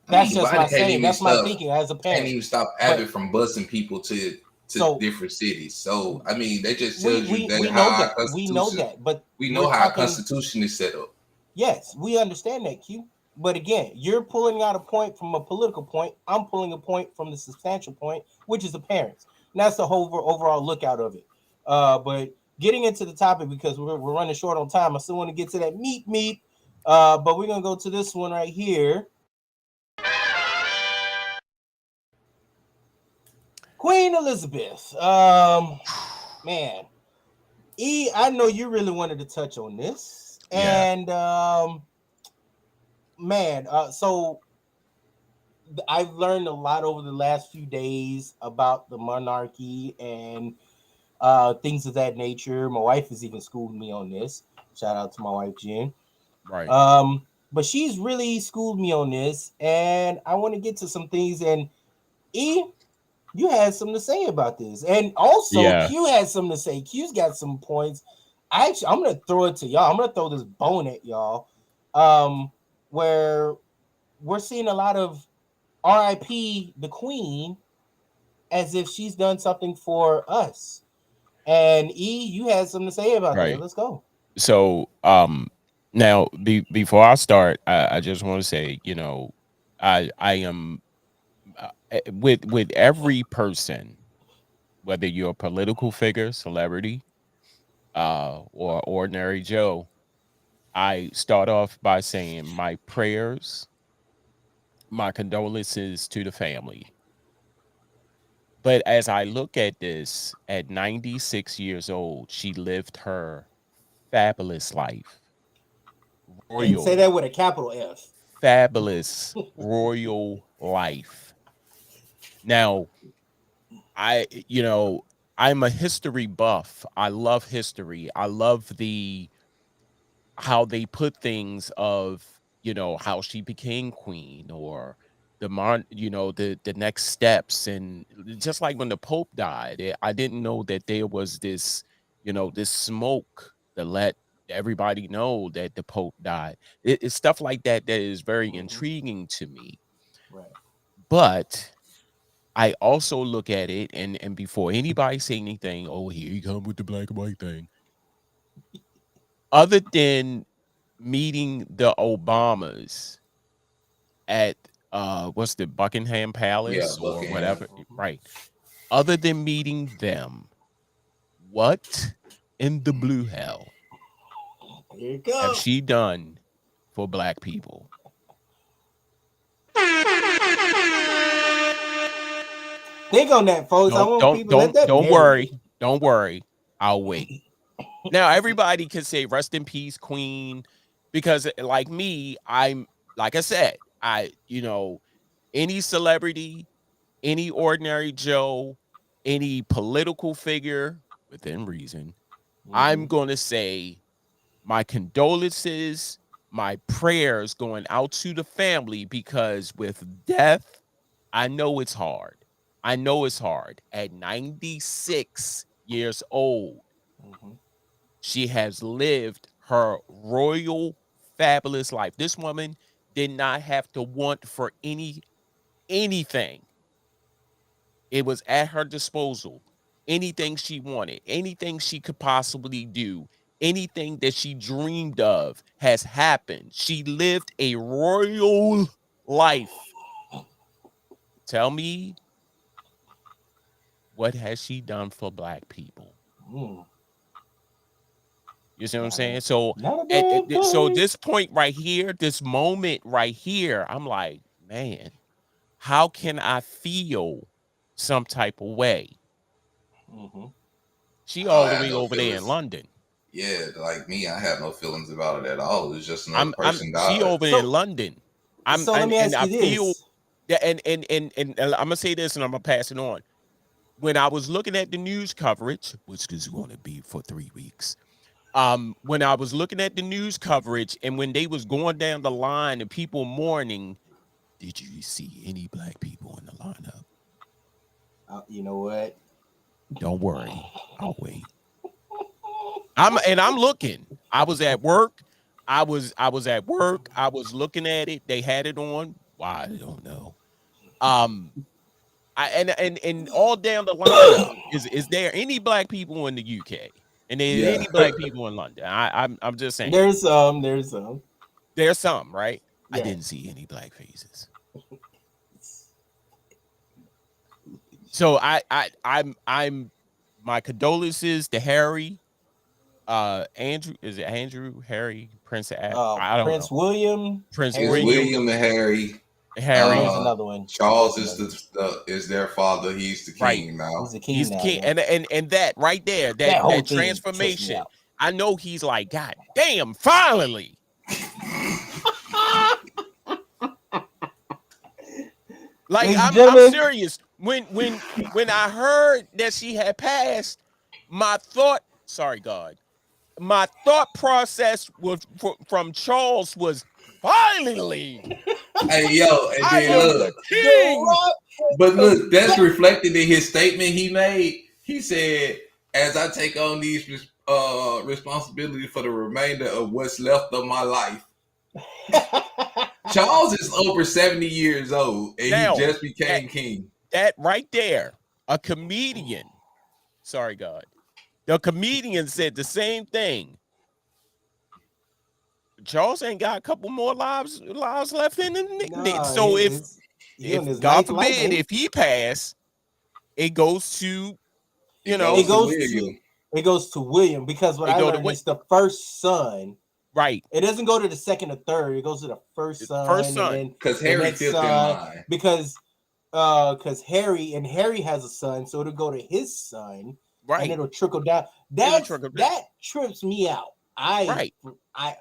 I That's mean, just my Biden saying. That's my thinking as a can't parent. even stop Abbott But from busing people to so different cities. So I mean, that just we tells you we that we how know our that. We know constitution that. But we we're know how our talking. constitution is set up. Yes, we understand that, Q. But again, you're pulling out a point from a political point. I'm pulling a point from the substantial point, which is the parents. And that's the whole overall lookout of it. But getting into the topic because we're running short on time. I still want to get to that meat. But we're gonna go to this one right here. Queen Elizabeth. Man, I know you really wanted to touch on this, Yeah. and man, so I've learned a lot over the last few days about the monarchy and things of that nature. My wife has even schooled me on this. Shout out to my wife Jen. Right. But she's really schooled me on this, and I want to get to some things. And E, you had something to say about this, and also Yeah. Q had something to say. Q's got some points. I'm gonna throw it to y'all. I'm gonna throw this bone at y'all, where we're seeing a lot of R.I.P. the Queen as if she's done something for us. And E, you had something to say about that. Right. Let's go. So now before I start, I just want to say, I am with every person, whether you're a political figure, celebrity, or ordinary Joe, I start off by saying my prayers, my condolences to the family. But as I look at this, at 96 years old, she lived her fabulous life, And say royal, that with a capital F. fabulous, royal life. Now, I'm a history buff. I love history. I love how they put things of, how she became queen, or the next steps. And just like when the Pope died, I didn't know that there was this smoke to let everybody know that the Pope died. It's stuff like that is very Mhm. intriguing to me. Right. But I also look at it, and before anybody say anything, oh, here you come with the black and white thing. Other than meeting the Obamas at what's the Buckingham Yeah, Palace or Buckingham. whatever, Mhm. right? Other than meeting them, what in the blue hell Here you have go. she done for black people? Think on that, folks. I Don't want don't people let don't that don't worry. marinate. Don't worry. I'll wait. Now everybody can say rest in peace, Queen, because like me, I'm like I said, any celebrity, any ordinary Joe, any political figure within reason, I'm Mhm. going to say my condolences, my prayers going out to the family, because with death, I know it's hard. I know it's hard. At 96 years old, Mhm. she has lived her royal, fabulous life. This woman did not have to want for anything. It was at her disposal. Anything she wanted, anything she could possibly do, anything that she dreamed of has happened. She lived a royal life. Tell me, what has she done for black people? Mm. You see what I'm Not a saying? So not a at damn so thing. this point right here, this moment right here, I'm like, man, how can I feel some type of way? Mhm. She I all don't the have way no over there in feelings. London. Yeah, like me, I have no feelings about it at all. It's just another I'm person she died. over there in So London. I'm so let me and ask I you feel this. that, and I'm gonna say this, and I'm gonna pass it on. When I was looking at the news coverage, which is going to be for 3 weeks, when I was looking at the news coverage, and when they was going down the line and people mourning, did you see any black people in the lineup? You know what? Don't worry, I'll wait. I'm looking. I was at work. I was at work. I was looking at it. They had it on. Why, I don't know. Um, I and all down the lineup, is there any black people in the UK? And there Yeah, any black people in London? I'm just saying. There's some. There's some, right? I didn't Yes. see any black faces. So I'm my condolences to Harry, Andrew, is it Andrew, Harry, I don't Prince know. William, Prince it's Harry, William, William and Harry. and there's Harry, another one. Charles There's is another one. is their father. He's the right. king He's now. the king He's the now, king. yeah. And that right there, That whole that thing tripped me transformation, out. I know he's like, God damn, finally. Like Ladies and I'm gentlemen, serious. When I heard that she had passed, my thought, sorry God, my thought process was from Charles was finally Hey yo, and I then am look, the The king. Rock. But look, that's reflected in his statement he made. He said, "As I take on these responsibilities for the remainder of what's left of my life." Charles is over 70 years old, and he Now, just became king. that right there, a comedian. Sorry, God. The comedian said the same thing. Charles ain't got a couple more lives left in him. Nah, So he on if his God ninth life, forbid, ain't if he pass, it goes to It he? goes to William. It goes to William, because what it I go to learned is the first son. right. It doesn't go to the second or third. It goes to the first son, First and son. then Because the Harry next fifth in son. line. Because Harry has a son, so it'll go to his son, Right. and it'll trickle down. That trips me out. I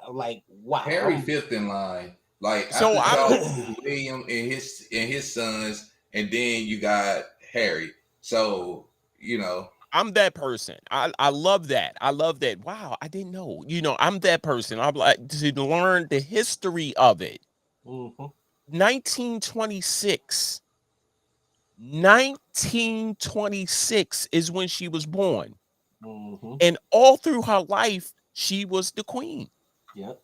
like, wow. Harry fifth in line. Like So after Charles, William and his sons, and then you got Harry. So I'm that person. I love that. I love that. Wow, I didn't know. I'm that person. I'm like to learn the history of it. 1926. 1926 is when she was born. And all through her life, she was the queen. Yep.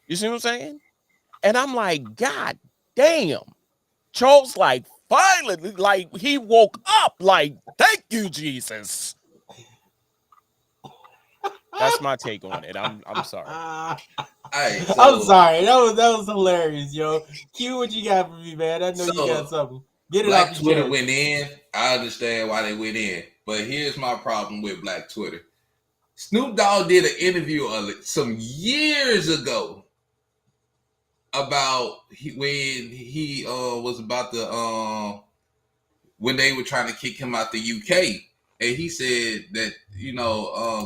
You see what I'm saying? And I'm like, God damn. Charles, like, finally, like, he woke up, like, thank you, Jesus. That's my take on it. I'm sorry. Right, I'm sorry. That was hilarious, yo. Q, what you got for me, man? I know you got something. Get it Black off your Twitter chest. went in. I understand why they went in. But here's my problem with Black Twitter. Snoop Dogg did an interview some years ago about when he was about to when they were trying to kick him out the UK, and he said that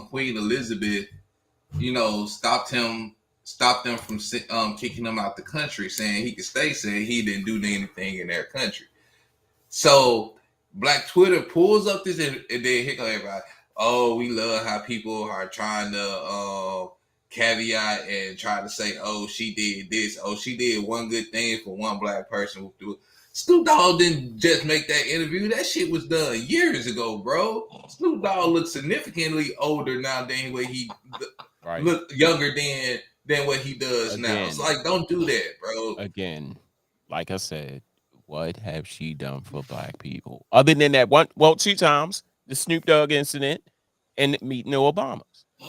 Queen Elizabeth stopped them from kicking him out the country, saying he could stay, saying he didn't do anything in their country. So Black Twitter pulls up this and then hit on everybody. Oh, we love how people are trying to caveat and try to say, oh, she did this. Oh, she did one good thing for one black person. Snoop Dogg didn't just make that interview. That shit was done years ago, bro. Snoop Dogg looks significantly older now than what he look younger than what he does now. It's like, don't do that, bro. Again, like I said, what have she done for black people? Other than that one, well, 2 times, the Snoop Dogg incident and meeting the Obamas.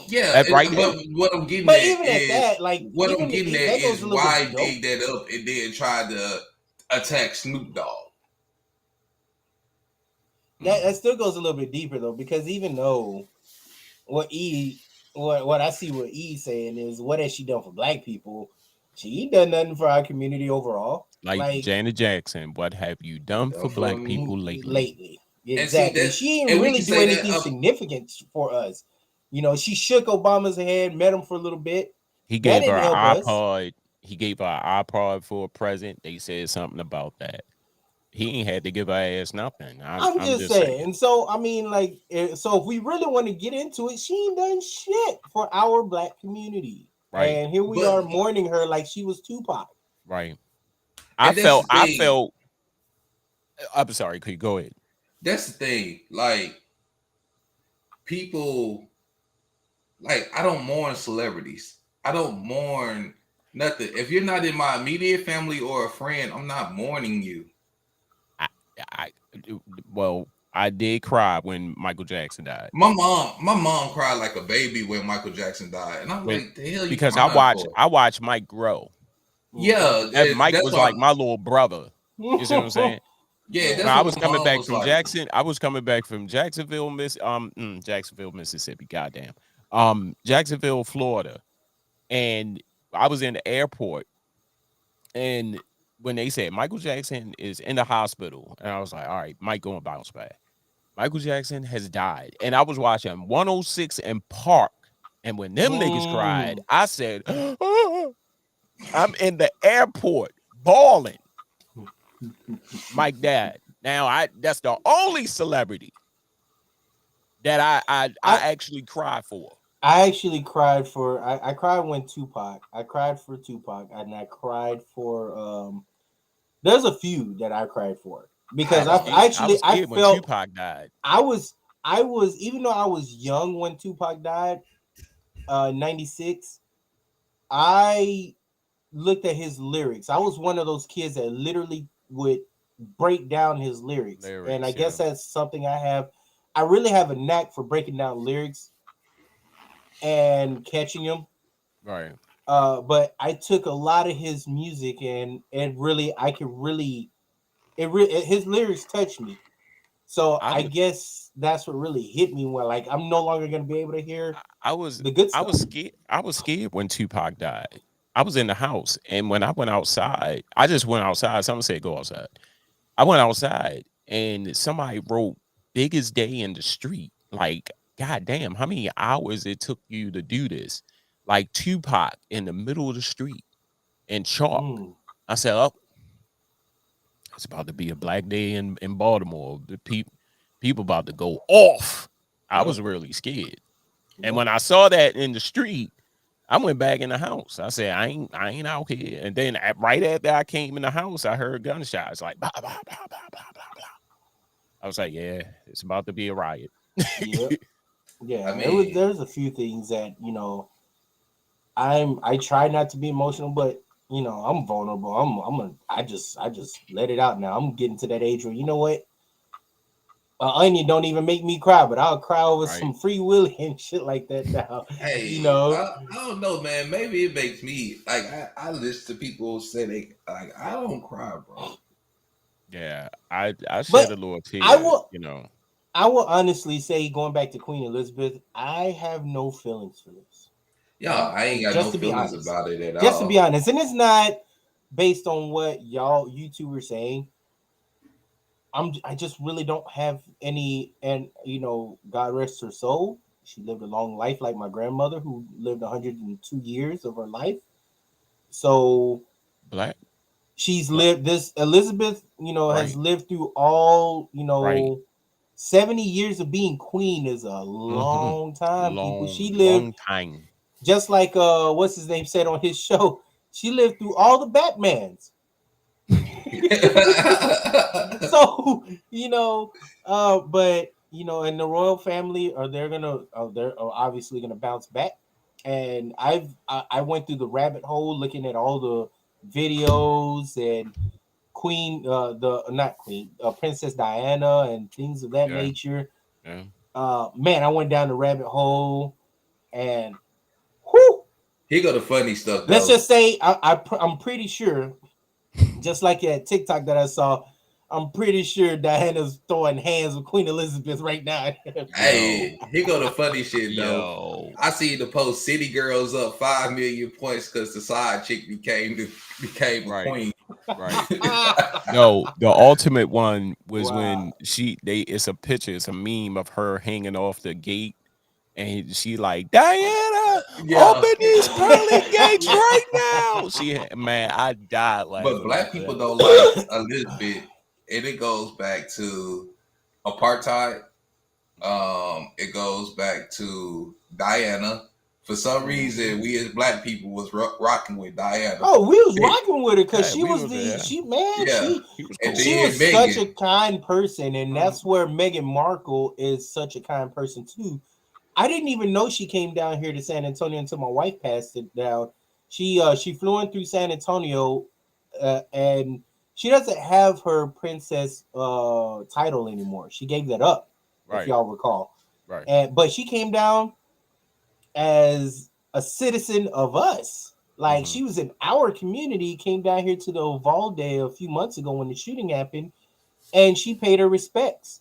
Yeah, right. But what I'm getting but at even is at that, like, what even I'm getting that at goes is a little why bit dig that up and then try to attack Snoop Dogg. That still goes a little bit deeper though, because even though what I see what E saying is, what has she done for black people? She ain't done nothing for our community overall. Like Janet Jackson, what have you done for black people lately? Exactly. She didn't really do anything significant for us. She shook Obama's hand, met him for a little bit. He gave her an iPod. He gave her an iPod for a present. They said something about that. He ain't had to give her ass nothing. I'm just saying. And so, I mean, like, so if we really want to get into it, she ain't done shit for our black community. Right. And here we are mourning her like she was Tupac. Right. I felt. I'm sorry. Could you go ahead? That's the thing. Like, people, like, I don't mourn celebrities. I don't mourn nothing. If you're not in my immediate family or a friend, I'm not mourning you. I did cry when Michael Jackson died. My mom cried like a baby when Michael Jackson died, and I'm like, the hell you because I watched Mike grow. Yeah, Mike was like my little brother. You see what I'm saying? Yeah, that's I was coming back from like. Jackson. I was coming back from Jacksonville, Mississippi. Goddamn, Jacksonville, Florida, and I was in the airport, and when they said Michael Jackson is in the hospital, and I was like, all right, Mike gonna bounce back. Michael Jackson has died, and I was watching 106 in Park, and when them niggas cried, I said, I'm in the airport bawling. Mike died. Now that's the only celebrity that I actually cried for. I actually cried for I cried when Tupac. I cried for Tupac, and I cried for there's a few that I cried for. because I was I scared when felt Tupac died. I was even though I was young when Tupac died, 96, I looked at his lyrics. I was one of those kids that literally would break down his lyrics. And I Lyrics, guess yeah. that's something I really have a knack for breaking down lyrics and catching them. Right. But I took a lot of his music and really I could really his lyrics touched me. So I I would guess that's what really hit me when like I'm no longer gonna be able to hear I was the good I stuff. was scared. I was scared when Tupac died. I was in the house, and when I went outside, I just went outside. Someone said go outside. I went outside, and somebody wrote "biggest day in the street." Like, god damn, how many hours it took you to do this? Like Tupac in the middle of the street in chalk. Mm, I said, "Oh, it's about to be a black day in Baltimore. The people about to go off." I yeah, was really scared. And yeah. when I saw that in the street, I went back in the house. I said, I ain't out here. And then right after I came in the house, I heard gunshots like bah, bah, bah, bah, bah, blah, blah. I was like, yeah, it's about to be a riot. Yep. I Yeah, mean, there's a few things that, I try not to be emotional, but I'm vulnerable. I just let it out now. I'm getting to that age where you know what? Onion don't even make me cry, but I'll cry over Right. some free will and shit like that now. You hey, know. I don't know, man. Maybe it makes me like I listen to people say they like I don't cry, bro. Yeah, I shed a But little I tear, will you know. I will honestly say, going back to Queen Elizabeth, I have no feelings for this. Yeah, I ain't got no Just to be feelings honest. about it at Just to be all. honest. And it's not based on what y'all YouTubers saying. I just really don't have any, and God rest her soul. She lived a long life like my grandmother who lived 102 years of her life. So Black, she's black, lived this Elizabeth, has right, lived through all, right. 70 years of being queen is a Mm-hmm. long time, people. Long, She lived long time. just like what's his name said on his show. She lived through all the Batmans. So but in the royal family they're obviously gonna bounce back. And I went through the rabbit hole looking at all the videos and queen the not queen Princess Diana and things of that Yeah, nature. yeah. Man, I went down the rabbit hole and whew, Here go the funny stuff let's though. just say I'm pretty sure, just like that TikTok that I saw, I'm pretty sure Diana's throwing hands with Queen Elizabeth right now. Hey, Yo, here go the funny shit though. yo. I see the post City Girls up 5 million points because the side chick became a Right, queen. right. No, the ultimate one was Wow. when it's a picture, it's a meme of her hanging off the gate, and she like, Diana, Yeah. open these pearly gates right now. Man, I died But laughing black off people that. don't like Elizabeth, and it goes back to apartheid. It goes back to Diana. For some Mhm. reason, we as black people was rocking with Diana. Oh, we was rocking with her because Yeah, she we was was the there. she man Yeah, He was and cool. she then was such a Megan. kind person, and that's where Meghan Markle is such a kind person too. I didn't even know she came down here to San Antonio until my wife passed it down. She flew in through San Antonio, and she doesn't have her princess title anymore. She gave that up, if Right, y'all recall. right. And but she came down as a citizen of us. Like Hmm. she was in our community, came down here to the Uvalde a few months ago when the shooting happened, and she paid her respects.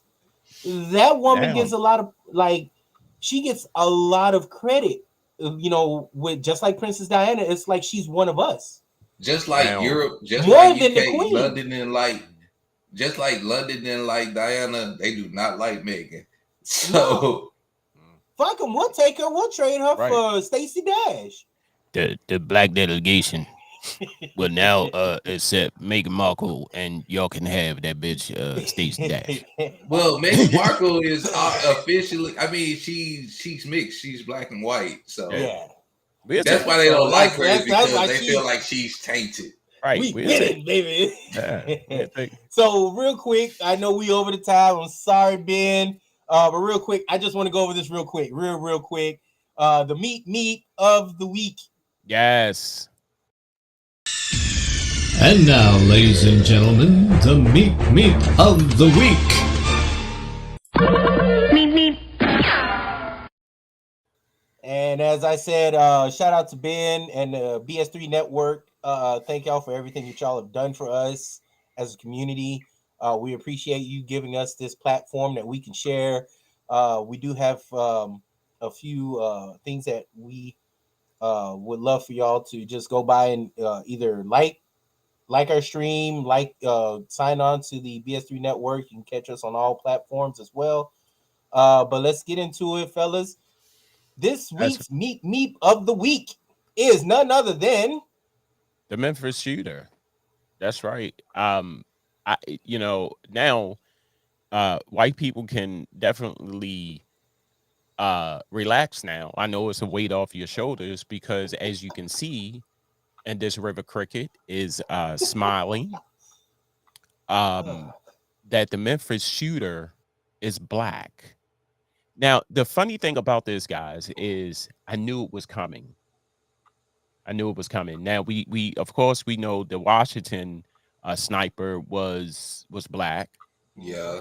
That woman Now, gets a lot of like she gets a lot of credit. With just like Princess Diana, it's like she's one of us Just like now. Europe, just more like than the UK, Queen. London and like, just like London and like Diana, they do not like Megan. No, So Mm. fuck them. We'll take her. We'll trade her Right. for Stacey Dash. The black delegation will now accept Meghan Markle, and y'all can have that bitch Stacey Dash. well, Meghan Markle is officially. I mean, she's mixed. She's black and white. Yeah. So Yeah. But it's that's okay. why they So don't like her is that's because why they feel she like she's tainted. Right. We We'll take. winning, baby. Yeah. We'll take. So real quick, I know we over the time. I'm sorry, Ben. But real quick, I just want to go over this real quick, real quick. The meat of the week. Yes. And now, ladies and gentlemen, the meat of the week. And as I said, shout out to Ben and the BS3 Network. Thank y'all for everything that y'all have done for us as a community. We appreciate you giving us this platform that we can share. We do have a few things that we would love for y'all to just go by and either like our stream, sign on to the BS3 Network. You can catch us on all platforms as well. But let's get into it, fellas. This week's meat of the week is none other than the Memphis shooter. That's right. I now white people can definitely relax now. I know it's a weight off your shoulders because as you can see, and this river cricket is smiling. That the Memphis shooter is black. Now, the funny thing about this, guys, is I knew it was coming. Now we of course we know the Washington sniper was black. Yeah.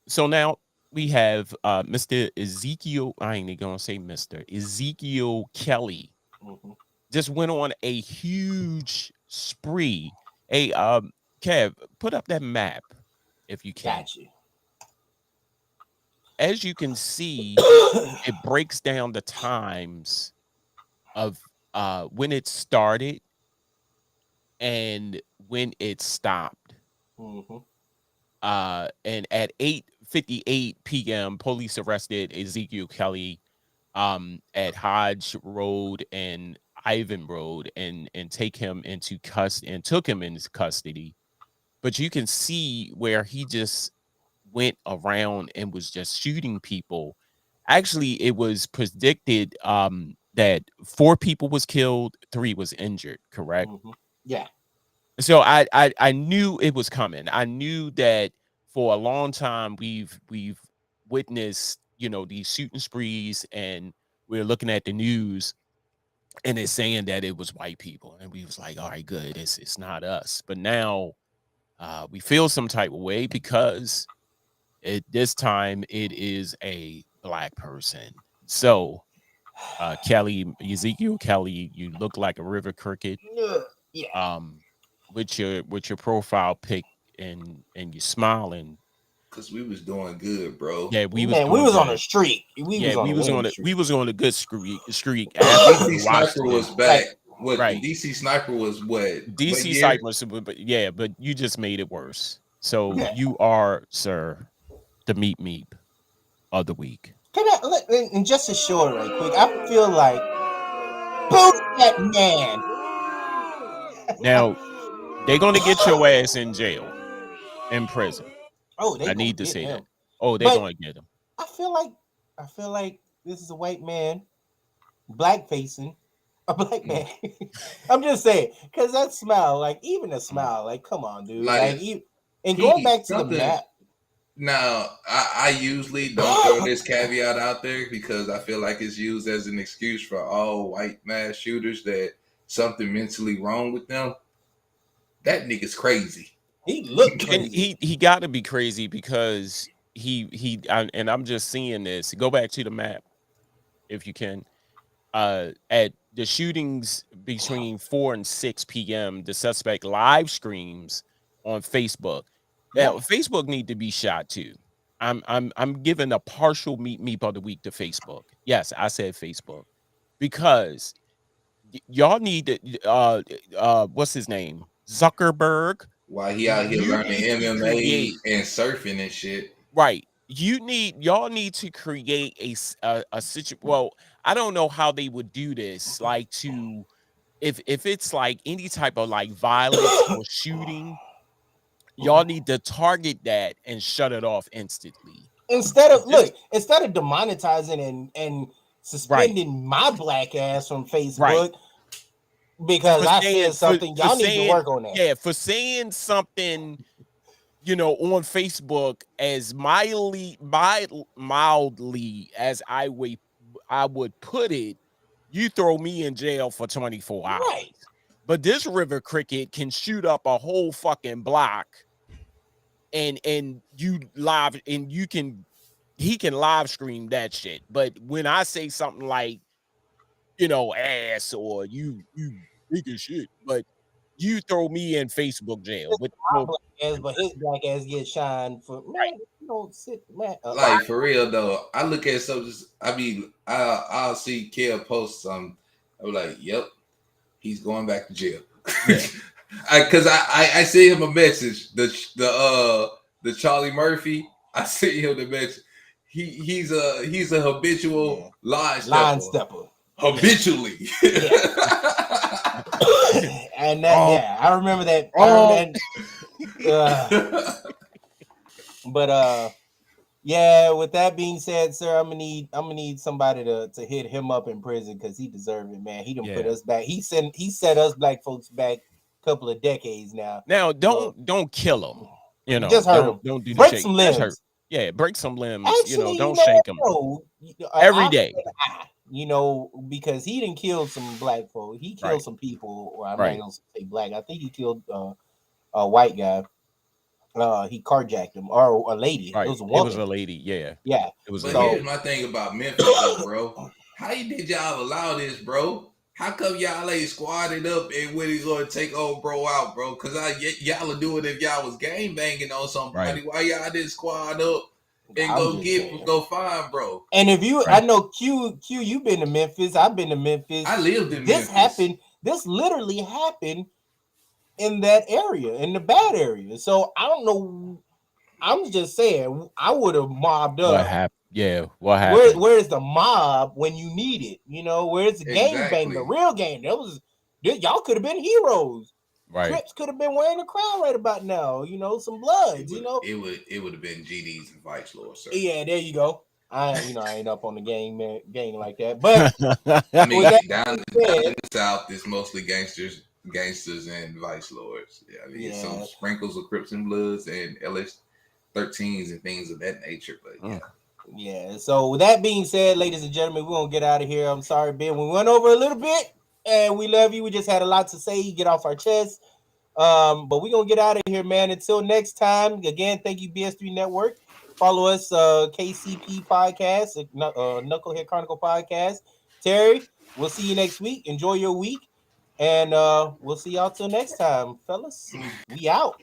So now we have Mr. Ezekiel. I ain't gonna say Mr. Ezekiel Kelly. Just went on a huge spree. Hey, Kev, put up that map if you can. Gotcha. As you can see, it breaks down the times of when it started and when it stopped. And at 8:58 p.m., police arrested Ezekiel Kelly at Hodge Road and Ivan Road and took him into custody. But you can see where he just went around and was just shooting people. Actually, it was predicted that 4 people was killed, 3 was injured, correct? Yeah. So I knew it was coming. I knew that for a long time we've witnessed, these shooting sprees, and we're looking at the news and it's saying that it was white people, and we was like, all right, good, it's not us. But now we feel some type of way because this time it is a black person. So Ezekiel Kelly, you look like a river cricket. Yeah. With your profile pic and you smiling. Cause we was doing good, bro. Yeah, we was on a streak. We was on a good streak after DC Sniper was back. What right. DC Sniper was what? DC Sniper, but you just made it worse. So you are, sir, the meat of the week. Can I, and just to show it right quick, I feel like boot that man. Now they're gonna get your ass in jail, in prison. Oh, I need to say him. that. Oh, they're gonna get him. I feel like this is a white man, black facing a black man. I'm just saying, because that smile, like even a smile, like come on, dude. And going back to the map. Now, I usually don't throw this caveat out there because I feel like it's used as an excuse for all white mass shooters that something mentally wrong with them. That nigga's crazy. He looked crazy. And he got to be crazy because and I'm just seeing this. Go back to the map if you can. At the shootings between 4 and 6 p.m., the suspect live streams on Facebook. Now, Facebook need to be shot too. I'm giving a partial meat of the week to Facebook. Yes, I said Facebook because y'all need to what's his name? Zuckerberg. Why he out here learning MMA and surfing and shit. Right. Y'all need to create a situation. Well, I don't know how they would do this. Like if it's like any type of like violence or shooting, y'all need to target that and shut it off instantly. Instead of demonetizing and suspending my black ass from Facebook, because for I saying said something. for Y'all need to saying work on that. yeah, for saying something, you know, on Facebook as mildly as I would put it, you throw me in jail for 24 hours. Right. But this river cricket can shoot up a whole fucking block and you live and he can live stream that shit. But when I say something like, you know, ass or you big as shit, but you throw me in Facebook jail. But My black ass, but his black ass get shined for man. You don't sit, man. Like for real though, I look at something. I mean, I'll see Kel post some. I'm like, yep, he's going back to jail. Yeah. Because I sent him a message. The Charlie Murphy. I sent him the message. He's a habitual line stepper. Habitually. And that I remember that. But yeah, with that being said, sir, I'm gonna need somebody to hit him up in prison because he deserved it, man. He didn't put us back. He set us black folks back a couple of decades now. Now don't kill him. You know, just hurt him. Don't do the break shake. some limbs. Hurt. Yeah, break some limbs. Actually, you know, don't shank him every day. You know, because he didn't kill some black folk. He killed some people. Well, I'm not gonna say black. I think he killed a white guy. He carjacked him or a lady. Right. It was a woman. It was a lady. Yeah. Yeah. It was. But here's my thing about Memphis, though, bro. How did y'all allow this, bro? How come y'all ain't squatted up and when he's gonna take old bro out, bro? Because y'all would do it if y'all was game banging on somebody. Why y'all didn't squad up and go find bro? And if you, I know Q, you've been to Memphis. I've been to Memphis. I lived in Memphis. This literally happened in that area, in the bad area. So I don't know. I'm just saying, I would have mobbed up. What happened? Yeah, what happened? Where's the mob when you need it? You know, where's the gang bang, the real game? Y'all could have been heroes. Right. Crips could have been wearing the crown right about now. You know, some bloods. It would have been GDs and Vice Lords, sir. Yeah, there you go. I ain't up on the gang like that. But I mean, down in the South, it's mostly gangsters and Vice Lords. Yeah, I mean, some sprinkles of Crips and Bloods and LS-13s and things of that nature. But yeah. Yeah, so with that being said, ladies and gentlemen, we're going to get out of here. I'm sorry, Ben. We went over a little bit, and we love you. We just had a lot to say, get off our chest. But we're going to get out of here, man. Until next time, again, thank you, BS3 Network. Follow us, KCP Podcast, Knucklehead Chronicle Podcast. Terry, we'll see you next week. Enjoy your week, and we'll see y'all till next time, fellas. We out.